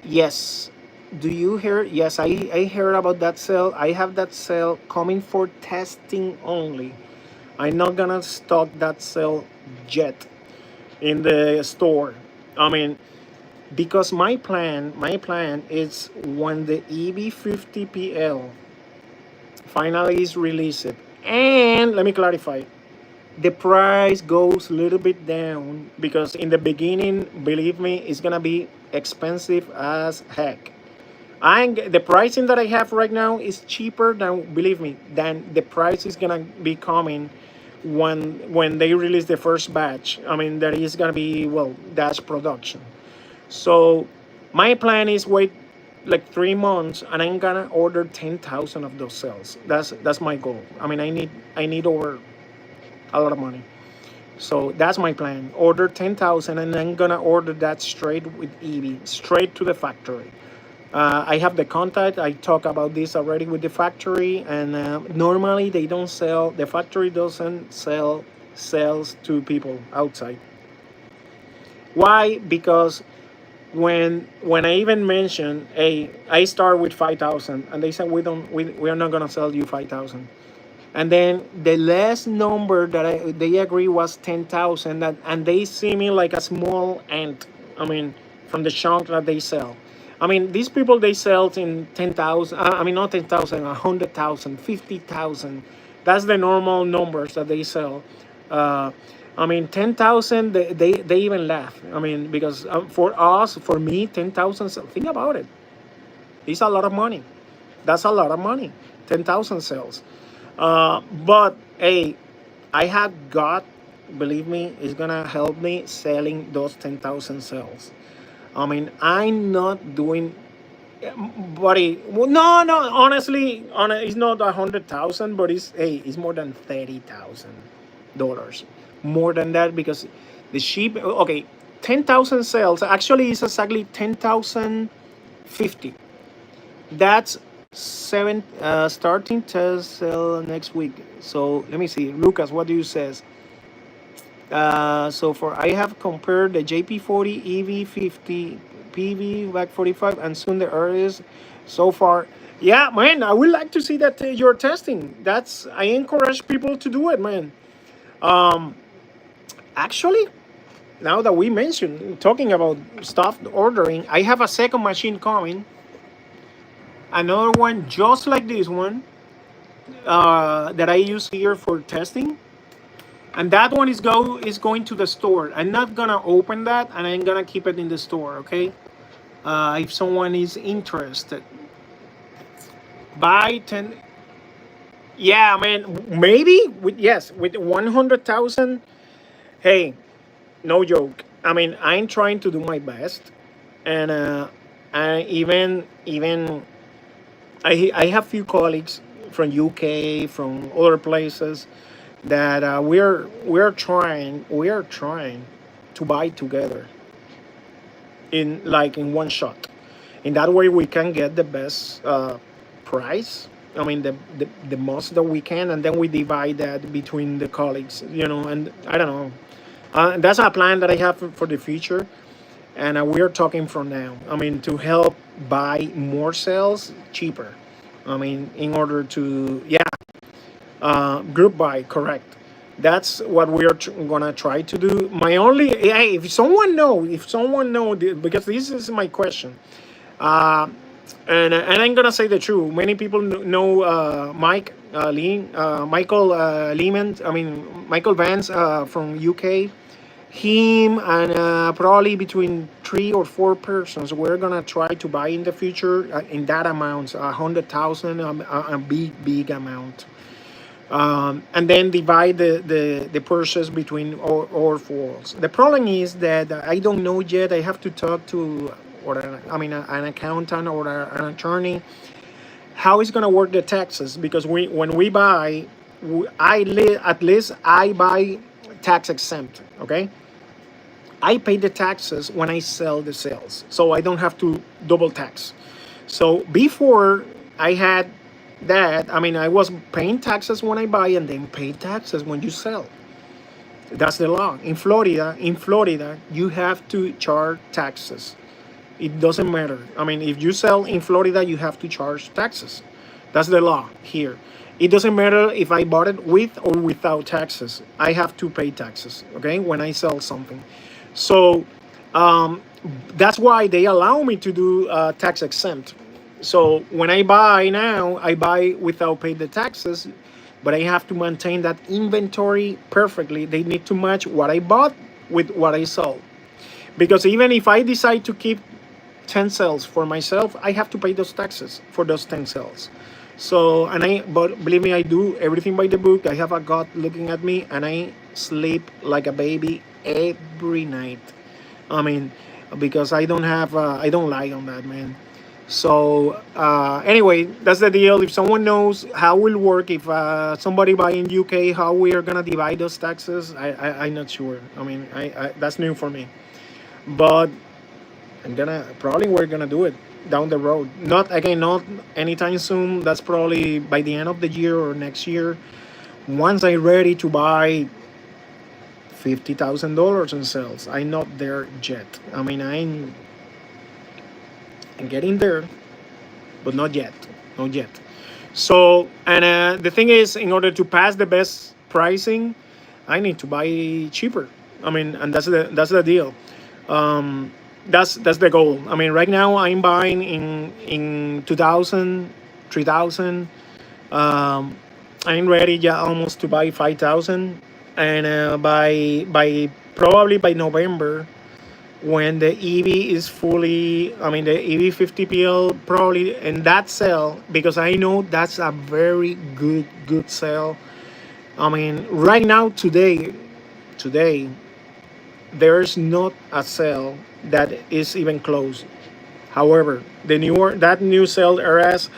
yes. Do you hear? Yes, I heard about that sale. I have that sale coming for testing only. I'm not gonna stock that sale yet in the store. I mean, because my plan is when the EB50PL finally is released, and let me clarify, the price goes a little bit down because in the beginning, believe me, it's gonna be expensive as heck. The pricing that I have right now is cheaper than, believe me, than the price is gonna be coming when they release the first batch. I mean, that is gonna be, well, that's production. So my plan is wait like 3 months, and I'm gonna order 10,000 of those cells. That's my goal. I mean, I need over a lot of money. So that's my plan. Order 10,000, and I'm gonna order that straight with EV, straight to the factory. I have the contact. I talk about this already with the factory, and normally they don't sell. The factory doesn't sell cells to people outside. Why? Because when I even mentioned, hey, I start with 5,000, and they said we are not gonna sell you 5,000. And then the last number that they agree was 10,000, and they see me like a small ant. I mean, from the chunk that they sell. I mean, these people, they sell in 10,000. I mean, not 10,000, 100,000, 50,000. That's the normal numbers that they sell. Uh, I mean, 10,000. They even laugh. I mean, because for us, for me, 10,000. Think about it. It's a lot of money. That's a lot of money. 10,000 sales. But hey, I have God, believe me, is gonna help me selling those 10,000 cells. I mean, I'm not doing, buddy. Well, no. Honestly, it's not 100,000, but it's more than $30,000, more than that, because the ship. Okay, 10,000 cells. Actually, it's exactly 10,050. That's seven starting test cell next week. So let me see, Lucas, what do you says? So for I have compared the JP40 EV50 PV back 45 and soon the earliest so far. Yeah, man, I would like to see that you're testing. That's I encourage people to do it, man. Um, Actually, now that we mentioned talking about stuff ordering, I have a second machine coming. Another one just like this one that I use here for testing, and that one is going to the store. I'm not gonna open that, and I'm gonna keep it in the store. Okay, if someone is interested, buy 10. Yeah, man, maybe with 100,000. Hey, no joke. I mean, I'm trying to do my best, and I even I have few colleagues from UK, from other places, that we are trying to buy together in one shot. In that way, we can get the best price. I mean, the most that we can, and then we divide that between the colleagues. And I don't know. That's a plan that I have for the future, and we are talking from now. I mean, to help buy more cells cheaper. I mean, in order to, yeah, group buy, correct. That's what we are gonna try to do. My only, hey, if someone know, because this is my question, uh, and I'm gonna say the truth. Many people know Michael Lehman. I mean, Michael Vance from UK. him and probably between 3 or 4 persons, we're gonna try to buy in the future in that amount, 100,000, a big amount, and then divide the purchase between all four. The problem is that I don't know yet. I have to talk to, or an accountant or an attorney, how it's gonna work the taxes, because when we buy, at least I buy tax exempt. Okay, I pay the taxes when I sell the sales, so I don't have to double tax. So before I had that, I was paying taxes when I buy and then pay taxes when you sell. That's the law in Florida. In Florida, you have to charge taxes. It doesn't matter. If you sell in Florida, you have to charge taxes. That's the law here. It doesn't matter if I bought it with or without taxes. I have to pay taxes, okay, when I sell something. So that's why they allow me to do tax exempt. So when I buy now, I buy without paying the taxes, but I have to maintain that inventory perfectly. They need to match what I bought with what I sold. Because even if I decide to keep 10 cells for myself, I have to pay those taxes for those 10 cells. So, but believe me, I do everything by the book. I have a God looking at me, and I sleep like a baby every night. Because I don't lie on that, man. So anyway, that's the deal. If someone knows how it will work, if somebody buy in UK, how we are gonna divide those taxes, I'm not sure. That's new for me. But we're gonna do it down the road. Not anytime soon. That's probably by the end of the year or next year. Once I'm ready to buy $50,000 in sales. I'm not there yet. I'm getting there, but not yet. Not yet. So, and the thing is, in order to pass the best pricing, I need to buy cheaper. And that's the deal. That's the goal. Right now I'm buying in 2,000, 3,000. I'm ready, yeah, almost to buy 5,000, and probably by November, when the EV is fully, the EV 50PL probably in that cell, because I know that's a very good cell. Right now today there's not a cell that is even close. However, that new cell RS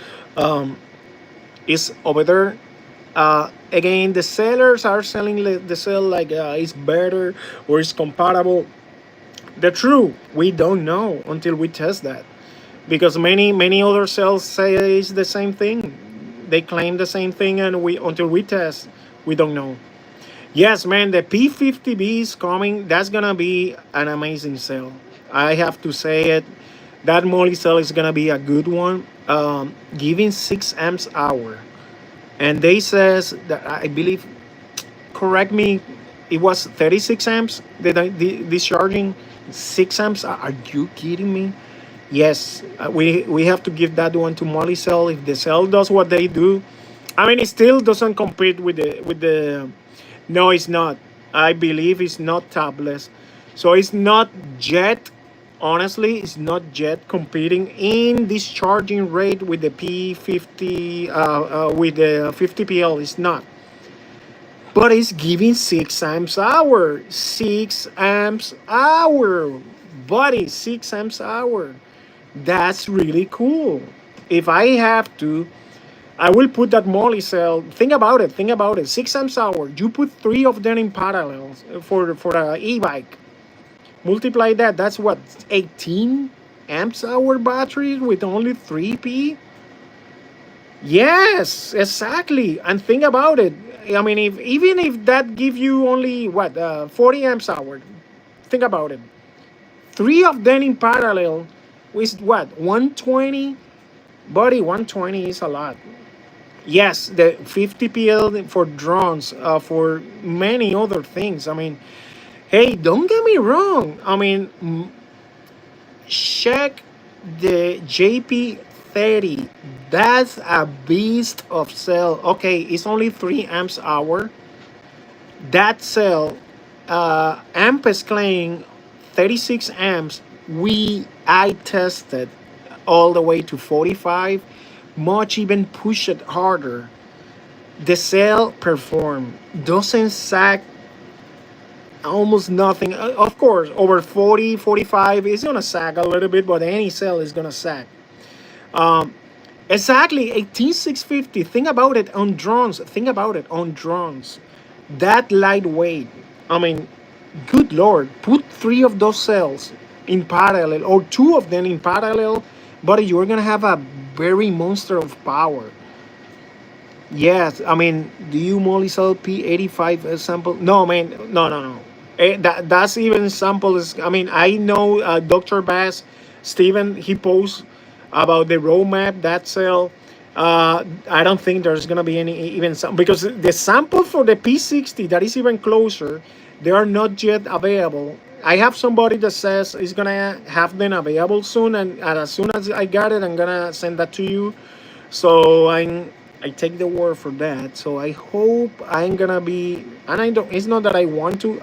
is over there. Again, the sellers are selling the cell like it's better or it's compatible. The truth, we don't know until we test that, because many other cells say it's the same thing. They claim the same thing, and until we test, we don't know. Yes, man, the P50B is coming. That's gonna be an amazing cell. I have to say it. That moly cell is gonna be a good one, giving 6 amps hour. And they says that, I believe, correct me, it was 36 amps that discharging. 6 amps. Are you kidding me? Yes, we have to give that one to moly cell. If the cell does what they do, it still doesn't compete with the. No, it's not. I believe it's not tabless, so it's not yet. Honestly, it's not yet competing in discharging rate with the P50, with the 50PL. It's not, but it's giving 6 amps hour. 6 amps hour, buddy. 6 amps hour. That's really cool. If I have to, I will put that moly cell. Think about it. 6 amps hour. You put 3 of them in parallel for a e-bike. Multiply that. That's what, 18 amps hour battery with only 3P. Yes, exactly. And think about it. Even if that give you only 40 amps hour. Think about it. 3 of them in parallel with 120. Buddy, 120 is a lot. Yes, the 50PL for drones, for many other things. Hey, don't get me wrong. Check the JP30. That's a beast of cell. Okay, it's only 3 amps hour. That cell amp is claiming 36 amps. I tested all the way to 45, much even push it harder. The cell perform doesn't sag almost nothing. Of course, over 40, 45 is gonna sag a little bit, but any cell is gonna sag. Exactly, 18650. Think about it on drones. Think about it on drones. That lightweight. I mean, good lord, put three of those cells in parallel or two of them in parallel, but you're gonna have a very monster of power. Yes, I mean, do you only sell P85 sample? No, man, no. That's even samples. I mean, I know Dr. Bass, Steven, he posts about the roadmap that sell. I don't think there's gonna be any even some because the sample for the P60 that is even closer, they are not yet available. I have somebody that says he's gonna have them available soon, and as soon as I got it, I'm gonna send that to you. So I take the word for that. So I hope I'm gonna be, and I don't. It's not that I want to.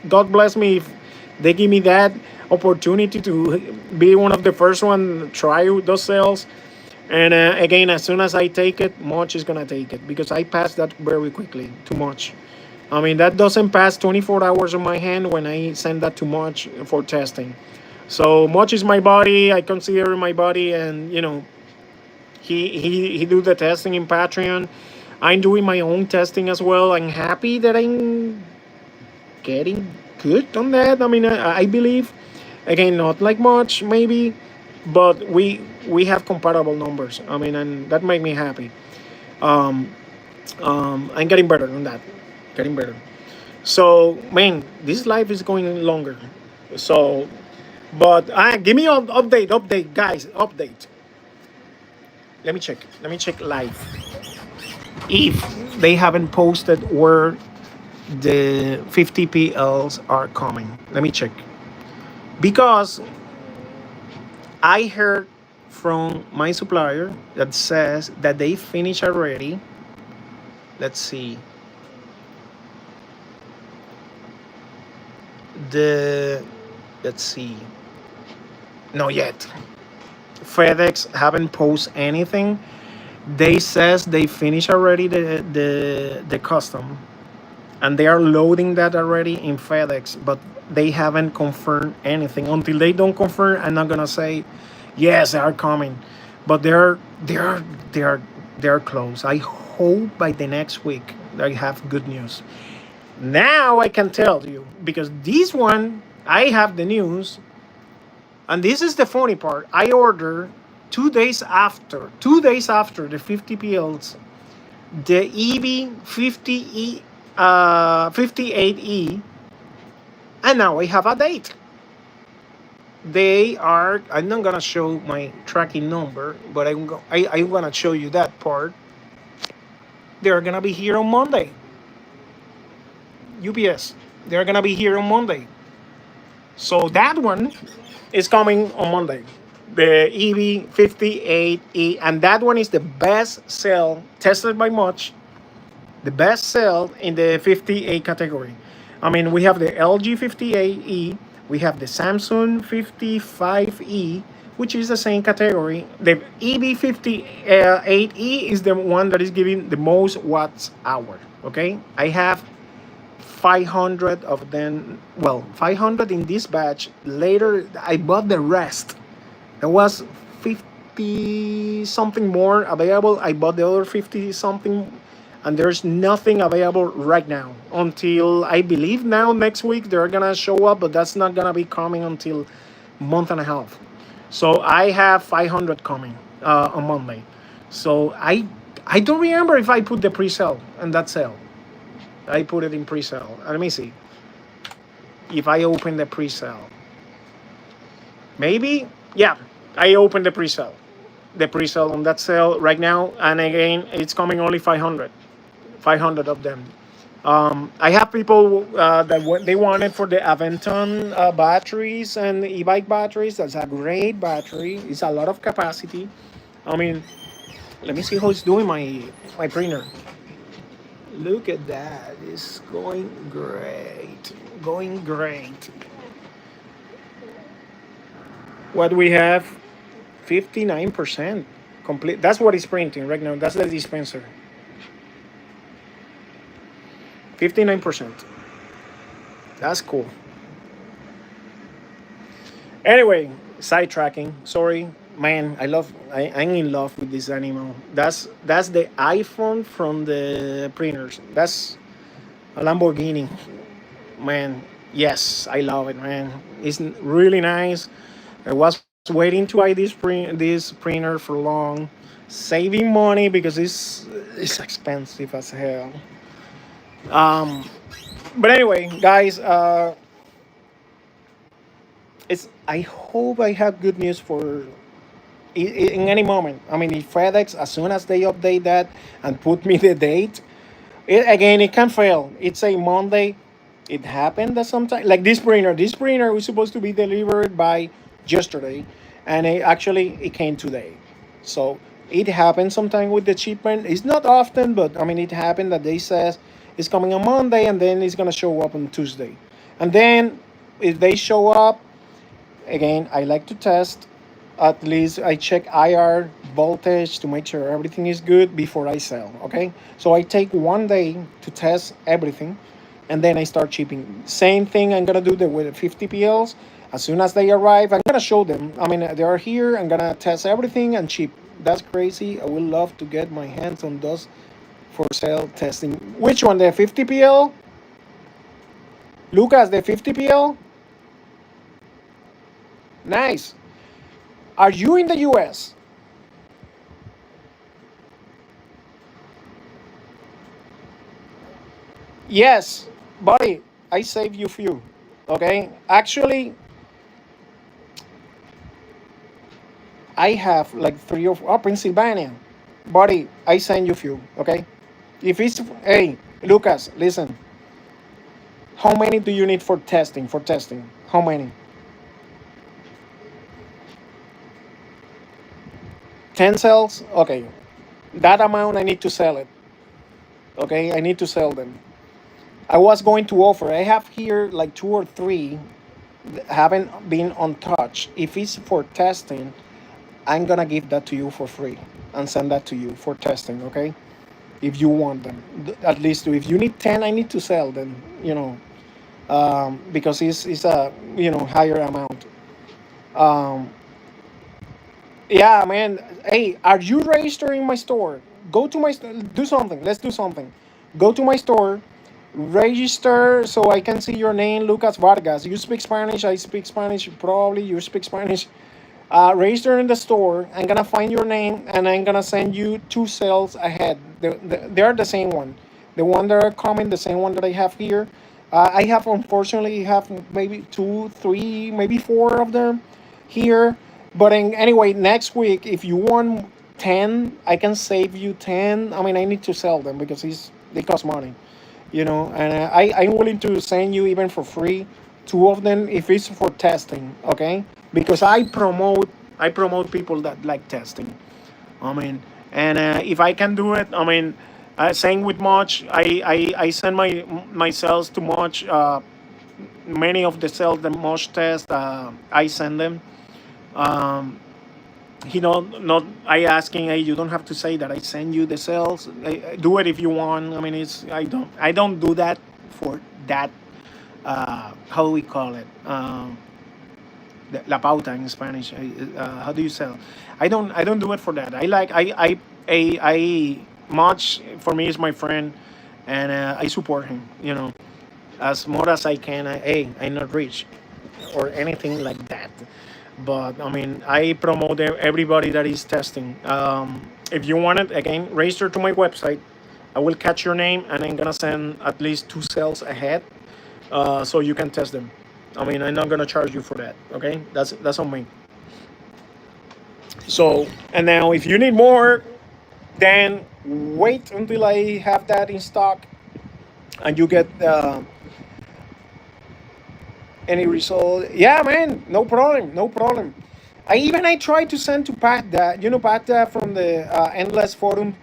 God bless me if they give me that opportunity to be one of the first one try those sales. And again, as soon as I take it, Much is gonna take it because I pass that very quickly. Too much. I mean, that doesn't pass 24 hours on my hand when I send that to Much for testing. So Much is my body. I consider my body, and he do the testing in Patreon. I'm doing my own testing as well. I'm happy that I'm getting good on that. I mean, I believe, again, not like much maybe, but we have comparable numbers. I mean, and that make me happy. Um, I'm getting better on that. Getting better. So, man, this life is going longer. So, but give me an update, guys, update. Let me check. Let me check live. If they haven't posted where the 50 PLs are coming. Let me check. Because I heard from my supplier that says that they finished already. Let's see. Let's see. Not yet. FedEx haven't posted anything. They says they finished already the custom, and they are loading that already in FedEx, but they haven't confirmed anything. Until they don't confirm, I'm not gonna say yes, they are coming, but they're close. I hope by the next week I have good news. Now I can tell you because this one I have the news, and this is the funny part. I ordered 2 days after the 50 PLs, the EV50E 58E, and now I have a date. They are. I'm not gonna show my tracking number, but I'm gonna show you that part. They're gonna be here on Monday. UPS. They're gonna be here on Monday. So that one is coming on Monday. The EV58E, and that one is the best sell tested by Much. The best sell in the 58 category. I mean, we have the LG 58E, we have the Samsung 55E, which is the same category. The EV58E is the one that is giving the most watts hour. Okay, I have 500 of them. Well, 500 in this batch. Later, I bought the rest. There was 50 something more available. I bought the other 50 something, and there's nothing available right now until I believe now next week they're gonna show up, but that's not gonna be coming until month and a half. So I have 500 coming on Monday. So I don't remember if I put the pre-sale and that sale. I put it in pre-sale. Let me see if I open the pre-sale. Maybe, yeah, I opened the pre-sale. The pre-sale on that sale right now, and again, it's coming only 500 of them. I have people that they wanted for the Aventon batteries and e-bike batteries. That's a great battery. It's a lot of capacity. I mean, let me see how it's doing my printer. Look at that. It's going great. going great. What we have, 59% complete. That's what it's printing right now. That's the dispenser. 59%. That's cool. Anyway, sidetracking. Sorry, man. I'm in love with this animal. That's the iPhone from the printers. That's a Lamborghini, man. Yes, I love it, man. It's really nice. I was waiting to buy this printer for long, saving money because it's expensive as hell. Um, but anyway, guys, it's I hope I have good news for in any moment. I mean, if FedEx, as soon as they update that and put me the date, again, it can fail. It's a Monday. It happened that sometime. Like this printer. This printer was supposed to be delivered by yesterday, and it came today. So it happened sometime with the shipment. It's not often, but I mean, it happened that they says it's coming on Monday, and then it's gonna show up on Tuesday, and then if they show up again, I like to test. At least I check IR voltage to make sure everything is good before I sell. Okay, so I take one day to test everything, and then I start shipping. Same thing I'm gonna do with the 50 PLs. As soon as they arrive, I'm gonna show them. I mean, they are here. I'm gonna test everything and ship. That's crazy. I would love to get my hands on those for sale testing. Which one? The 50 PL? Lucas, the 50 PL? Nice. Are you in the US? Yes, buddy. I saved you few. Okay. Actually, I have like three of Pennsylvania. Buddy, I send you few. Okay. If it's hey Lucas, listen. How many do you need for testing? For testing, how many? 10 cells. Okay. That amount I need to sell it. Okay, I need to sell them. I was going to offer. I have here like two or three that haven't been untouched. If it's for testing, I'm gonna give that to you for free and send that to you for testing. Okay, if you want them, at least two. If you need 10, I need to sell them. Because it's a higher amount. Um, yeah, man. Hey, are you registered in my store? Go to my do something. Let's do something. Go to my store, register so I can see your name, Lucas Vargas. You speak Spanish. I speak Spanish. Probably you speak Spanish. Register in the store. I'm gonna find your name and I'm gonna send you two cells ahead. They're the same one. The one that are coming, the same one that I have here. I have unfortunately have maybe two, three, maybe four of them here. But anyway, next week, if you want 10, I can save you 10. I mean, I need to sell them because they cost money, and I'm willing to send you even for free two of them if it's for testing, okay? Because I promote people that like testing. I mean, and if I can do it, I mean, same with Much. I send my cells to Much. Many of the cells that Much test, I send them. Um, not I asking, hey, you don't have to say that I send you the cells. Do it if you want. I mean, I don't do that for that. How do we call it? La pauta in Spanish. How do you sell? I don't do it for that. I Much for me is my friend, and I support him. As more as I can. Hey, I'm not rich or anything like that, but I mean I promote everybody that is testing. If you want it, again, register to my website. I will catch your name, and I'm gonna send at least two cells ahead, so you can test them. I mean, I'm not gonna charge you for that. Okay, that's on me. So, and now if you need more, then wait until I have that in stock, and you get any result. Yeah, man, no problem, no problem. I tried to send to Pat that from the Endless Forum.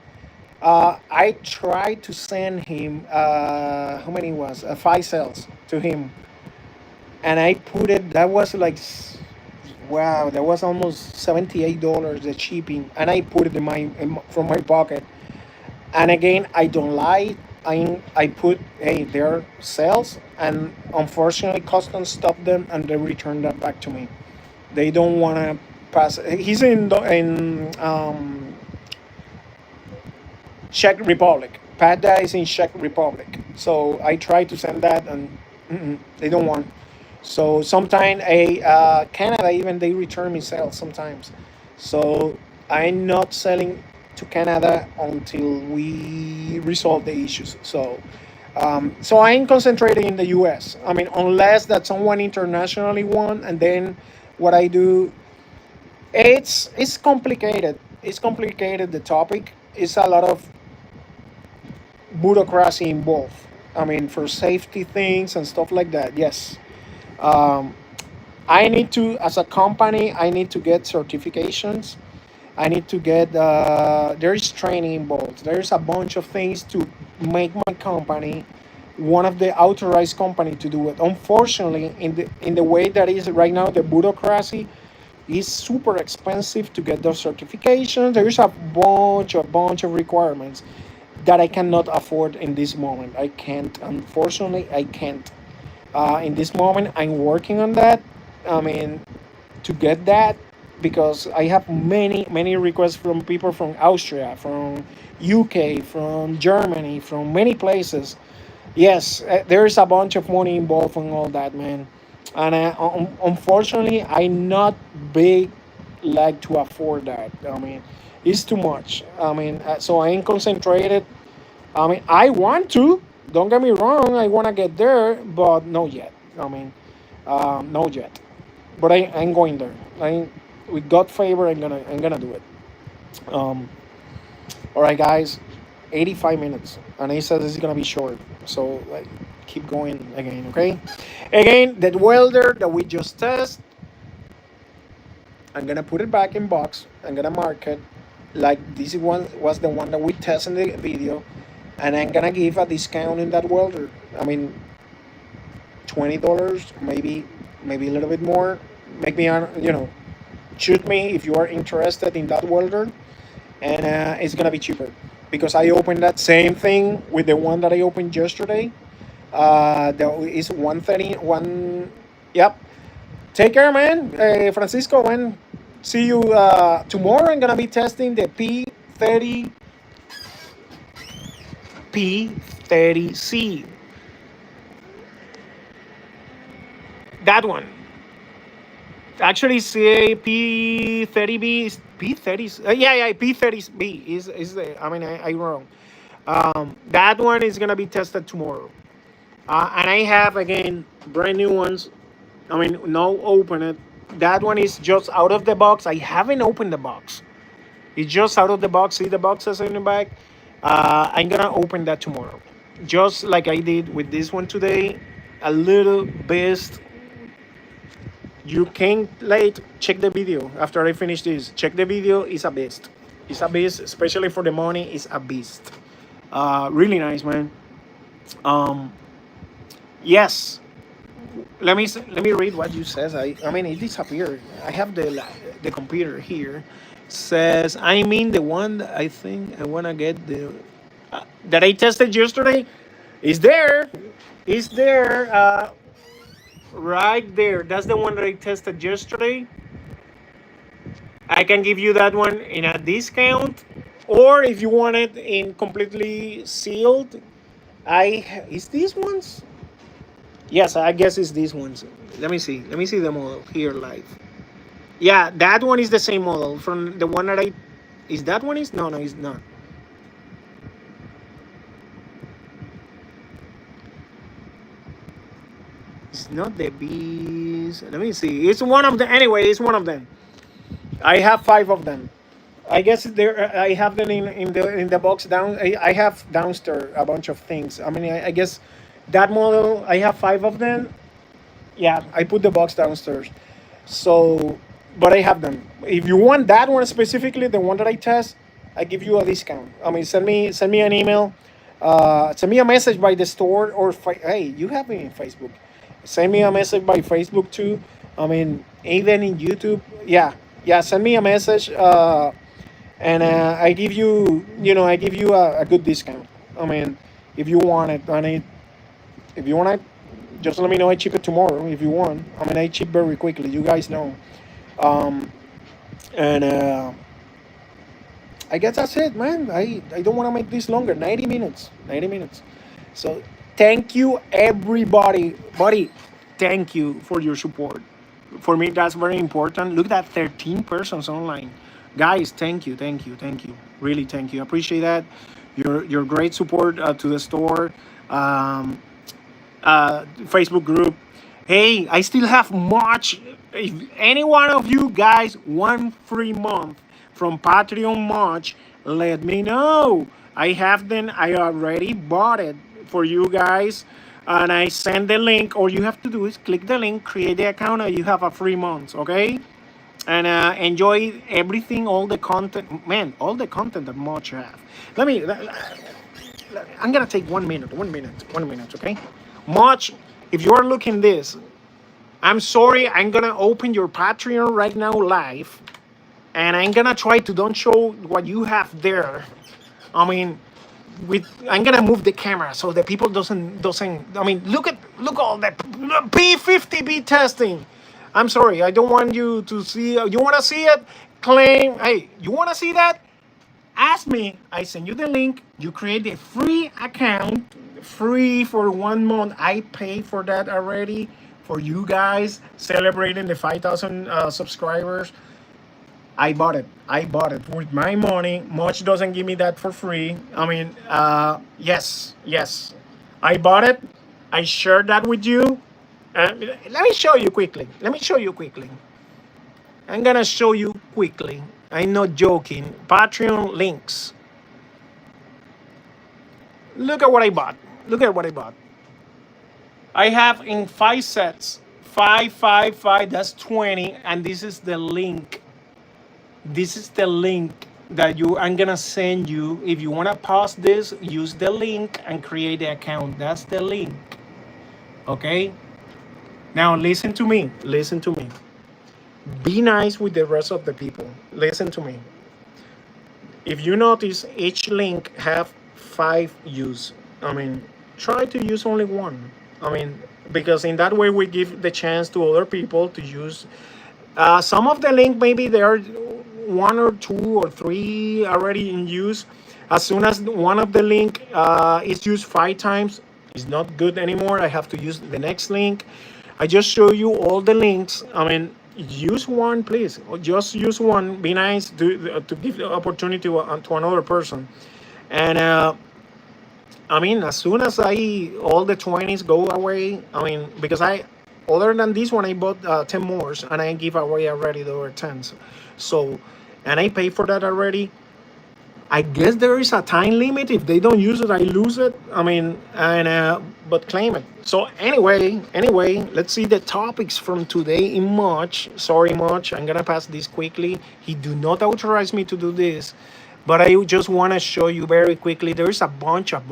I tried to send him how many was 5 cells to him, and I put it. That was like wow, that was almost $78 the shipping, and I put it from my pocket. And again, I don't lie. I put, hey, they're sales, and unfortunately, custom stopped them and they returned that back to me. They don't want to pass. He's in Czech Republic. Pada is in Czech Republic. So I tried to send that, and they don't want. So sometimes Canada, even they return me sales sometimes. So I'm not selling to Canada until we resolve the issues. So I'm concentrating in the U.S. I mean, unless that someone internationally won, and then what I do, it's complicated. It's complicated. The topic is a lot of bureaucracy involved. I mean, for safety things and stuff like that. Yes, um, I need to, as a company, I need to get certifications. I need to get. There's training involved. There's a bunch of things to make my company one of the authorized company to do it. Unfortunately, in the way that is right now, the bureaucracy is super expensive to get those certifications. There's a bunch of requirements that I cannot afford in this moment. I can't. Unfortunately, I can't. In this moment, I'm working on that. I mean, to get that, because I have many requests from people from Austria, from UK, from Germany, from many places. Yes, there is a bunch of money involved in all that, man. And unfortunately, I'm not big like to afford that. I mean, it's too much. I mean, so I ain't concentrated. I mean, I want to. Don't get me wrong. I want to get there, but no yet. I mean, no yet. But I'm going there. With God favor, I'm gonna do it. Um, all right, guys. 85 minutes, and he says this is gonna be short. So like, keep going again, okay? Again, that welder that we just test, I'm gonna put it back in box. I'm gonna mark it like this one was the one that we test in the video, and I'm gonna give a discount in that welder. I mean, $20, maybe a little bit more. Make me shoot me if you are interested in that welder, and it's gonna be cheaper because I opened that same thing with the one that I opened yesterday. That is 131. Yep. Take care, man. Francisco, man. See you tomorrow. I'm gonna be testing the P30C. That one. Actually, say P30B is P30. Yeah, P30B is the. I mean, I wrong. That one is gonna be tested tomorrow. And I have again brand new ones. I mean, no open it. That one is just out of the box. I haven't opened the box. It's just out of the box. See the boxes in the back. I'm gonna open that tomorrow, just like I did with this one today. A little bit. You can't late. Check the video after I finish this. Check the video. It's a beast. It's a beast, especially for the money. It's a beast. Really nice, man. Yes. Let me read what you says. I mean, it disappeared. I have the computer here. Says, I mean, the one that I think I wanna get the that I tested yesterday is there. Is there right there? That's the one that I tested yesterday. I can give you that one in a discount, or if you want it in completely sealed, is these ones. Yes, I guess it's these ones. Let me see. Let me see the model here live. Yeah, that one is the same model from the one that I. Is that one is? No, it's not. It's not the bees. Let me see. It's one of them. Anyway, it's one of them. I have 5 of them. I guess there. I have them in the box down. I have downstairs a bunch of things. I mean, I guess that model. I have 5 of them. Yeah, I put the box downstairs. So, but I have them. If you want that one specifically, the one that I test, I give you a discount. I mean, send me an email, send me a message by the store, or hey, you have me in Facebook. Send me a message by Facebook too. I mean, even in YouTube. Yeah, yeah. Send me a message, and I give you, I give you a good discount. I mean, if you want it, and if you want it, just let me know. I ship it tomorrow if you want. I mean, I ship very quickly. You guys know. Um, and I guess that's it, man. I don't want to make this longer. 90 minutes. 90 minutes. So thank you, everybody. Buddy, thank you for your support. For me, that's very important. Look at that, 13 persons online. Guys, thank you, thank you, thank you. Really, thank you. I appreciate that. Your great support to the store. Um, Facebook group. Hey, I still have much. If any one of you guys want free month from Patreon March, let me know. I have them. I already bought it for you guys, and I send the link. All you have to do is click the link, create the account, and you have a free month. Okay, and enjoy everything, all the content, man, all the content that March have. Let me. I'm gonna take 1 minute, 1 minute, 1 minute, okay? Much, if you're looking this, I'm sorry, I'm gonna open your Patreon right now live, and I'm gonna try to don't show what you have there. I mean, I'm gonna move the camera so the people doesn't. I mean, look all that P50B testing. I'm sorry, I don't want you to see. You wanna see it? Claim. Hey, you wanna see that? Ask me. I send you the link. You create a free account, free for 1 month. I pay for that already for you guys celebrating the 5,000 subscribers. I bought it. I bought it with my money. Much doesn't give me that for free. I mean, yes, yes. I bought it. I shared that with you. Let me show you quickly. Let me show you quickly. I'm gonna show you quickly. I'm not joking. Patreon links. Look at what I bought. Look at what I bought. I have in 5 sets. 5. That's 20. And this is the link. This is the link that I'm gonna send you. If you wanna pause this, use the link and create the account. That's the link. Okay. Now listen to me. Listen to me. Be nice with the rest of the people. Listen to me. If you notice, each link have 5 use. I mean, try to use only one. I mean, because in that way we give the chance to other people to use. Some of the link, maybe there are 1 or 2 or 3 already in use. As soon as one of the link is used 5 times, it's not good anymore. I have to use the next link. I just show you all the links. I mean, use one, please. Just use one. Be nice to give the opportunity to another person. And I mean, as soon as all the 20s go away, I mean, because other than this one, I bought 10 more, and I give away already the other 10s. So, and I pay for that already. I guess there is a time limit. If they don't use it, I lose it. I mean, and but claim it. So anyway, let's see the topics from today in March. Sorry, March. I'm gonna pass this quickly. He do not authorize me to do this, but I just want to show you very quickly. There is a bunch of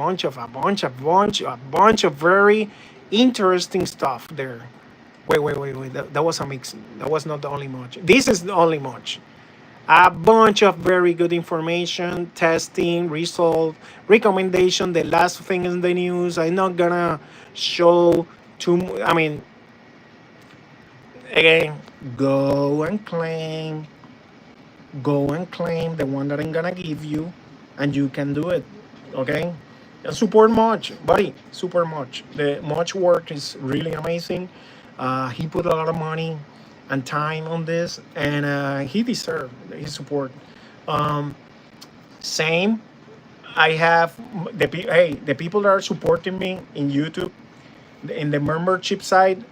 very interesting stuff there. Wait. That was a mix. That was not the only March. This is the only March. A bunch of very good information, testing, result, recommendation, the last thing in the news. I'm not gonna show too, I mean, again, go and claim the one that I'm gonna give you, and you can do it, okay? And support March, buddy, super March. The March work is really amazing. He put a lot of money and time on this, and he deserved his support. Same, I have the people that are supporting me in YouTube, in the membership side,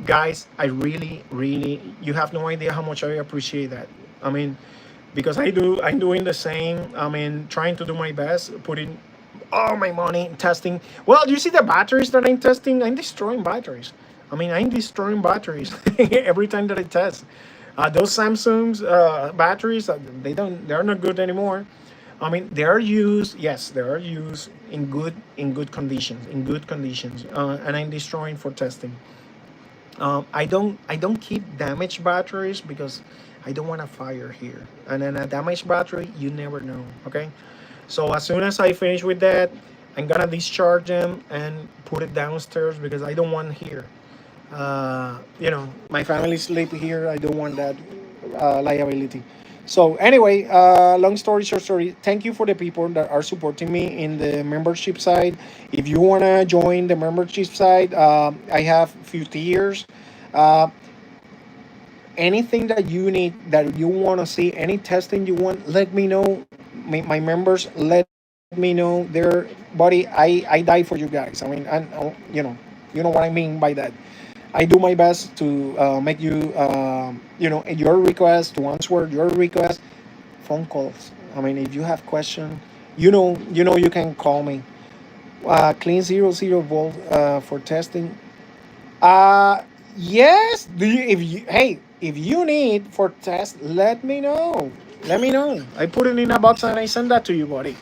guys. I really, you have no idea how much I appreciate that. I mean, because I'm doing the same. I mean, trying to do my best, putting all my money in testing. Well, you see the batteries that I'm testing. I'm destroying batteries. I mean, I'm destroying batteries every time that I test. Those Samsung's batteries, they're not good anymore. I mean, they are used. Yes, they are used in good conditions, and I'm destroying for testing. I don't keep damaged batteries because I don't want a fire here. And then a damaged battery, you never know. Okay, so as soon as I finish with that, I'm gonna discharge them and put it downstairs because I don't want here. You know, my family sleep here. I don't want that liability. So anyway, long story short, story. Thank you for the people that are supporting me in the membership side. If you wanna join the membership side, I have few tiers. Uh, Anything that you need, that you want to see, any testing you want, let me know. My members, let me know. There, buddy, I die for you guys. I mean, and you know what I mean by that. I do my best to make you, your request, to answer your request. Phone calls. I mean, if you have question, you can call me. Clean 00 volt for testing. Uh, yes. If you need for test, let me know. Let me know. I put it in a box and I send that to you, buddy.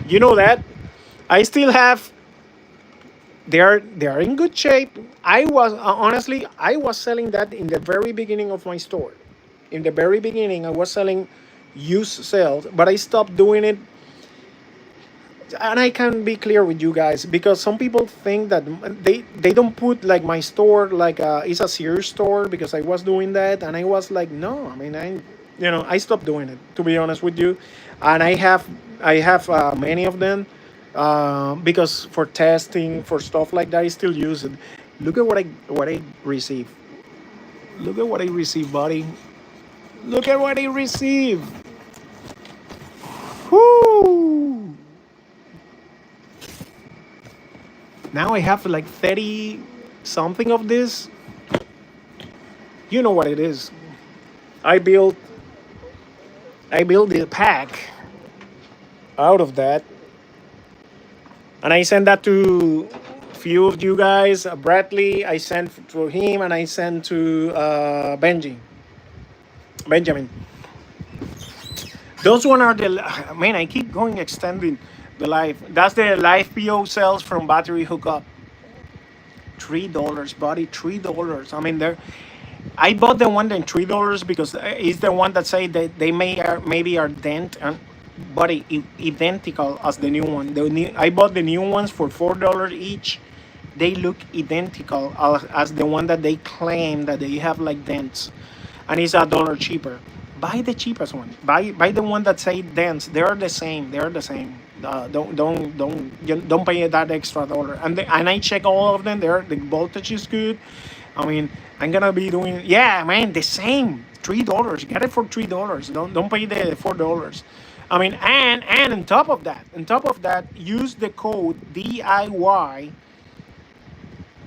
You know that. I still have. They are in good shape. I was honestly, I was selling that in the very beginning of my store. In the very beginning, I was selling used sales, but I stopped doing it. And I can be clear with you guys because some people think that they don't put like my store like it's a serious store, because I was doing that and I was like, no, I mean, I stopped doing it, to be honest with you. And I have many of them, because for testing, for stuff like that, I still use it. Look at what I receive. Look at what I receive, buddy. Look at what I receive. Whoo! Now I have like 30 something of this. You know what it is. I built I built the pack out of that, and I sent that to few of you guys. Bradley, I sent to him, and I sent to Benjamin. Those one are the man. I keep going extending the life. That's the life PO cells from battery hookup. $3, buddy. $3. I mean, they're. I bought the one in $3 because it's the one that say that they maybe are dent and buddy identical as the new one. I bought the new ones for $4 each. They look identical as the one that they claim that they have like dents, and it's $1 cheaper. Buy the cheapest one. Buy the one that say dents. They are the same. They are the same. Don't pay that extra dollar. And I check all of them. The voltage is good. I mean, I'm gonna be doing, yeah, man, the same. $3. Get it for $3. Don't pay the $4. I mean, and on top of that, use the code DIY,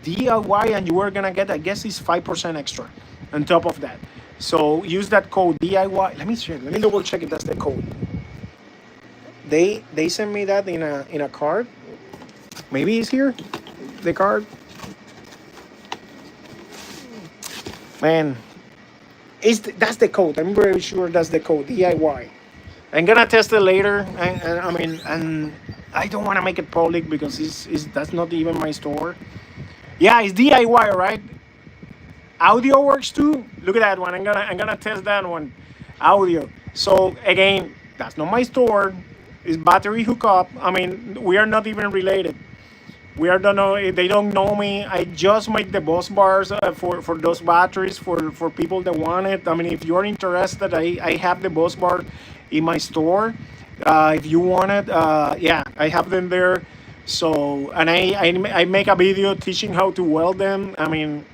and you are gonna get, I guess it's 5% extra on top of that. So use that code DIY. Let me check. Let me double check if that's the code. They sent me that in a card. Maybe it's here. The card. Man, that's the code. I'm very sure that's the code DIY. I'm gonna test it later, and I mean, and I don't want to make it public because that's not even my store. Yeah, it's DIY, right? Audio works too. Look at that one. I'm gonna test that one. Audio. So again, that's not my store. It's battery hookup. I mean, we are not even related. We are don't know. They don't know me. I just make the bus bars for those batteries for people that want it. I mean, if you're interested, I have the bus bar in my store. If you want it, yeah, I have them there. So, and I make a video teaching how to weld them. I mean,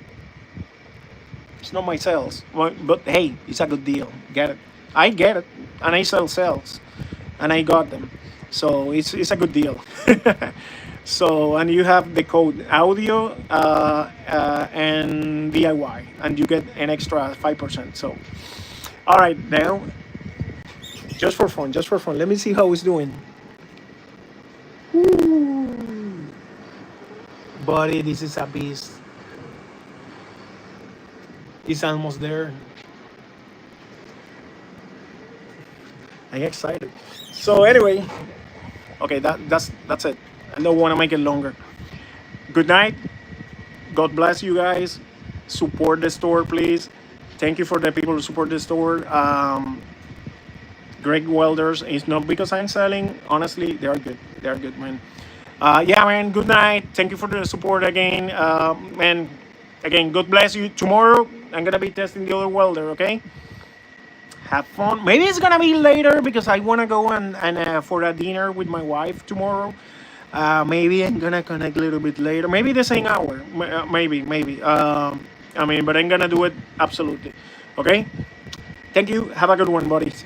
it's not my sales, but hey, it's a good deal. Get it? I get it, and I sell sales, and I got them. So it's a good deal. So, and you have the code audio and DIY, and you get an extra 5%. So, all right, now just for fun, Let me see how it's doing. Woo. Buddy, this is a beast. It's almost there. I'm excited. So anyway, okay, that's it. I don't want to make it longer. Good night. God bless you guys. Support the store, please. Thank you for the people who support the store. Great welders. It's not because I'm selling. Honestly, they are good. They are good, man. Yeah, man. Good night. Thank you for the support again. And again, God bless you. Tomorrow, I'm gonna be testing the other welder. Okay. Have fun. Maybe it's gonna be later because I wanna go and for a dinner with my wife tomorrow. Maybe I'm gonna connect a little bit later. Maybe the same hour. Maybe. I mean, but I'm gonna do it absolutely. Okay. Thank you. Have a good one, buddies.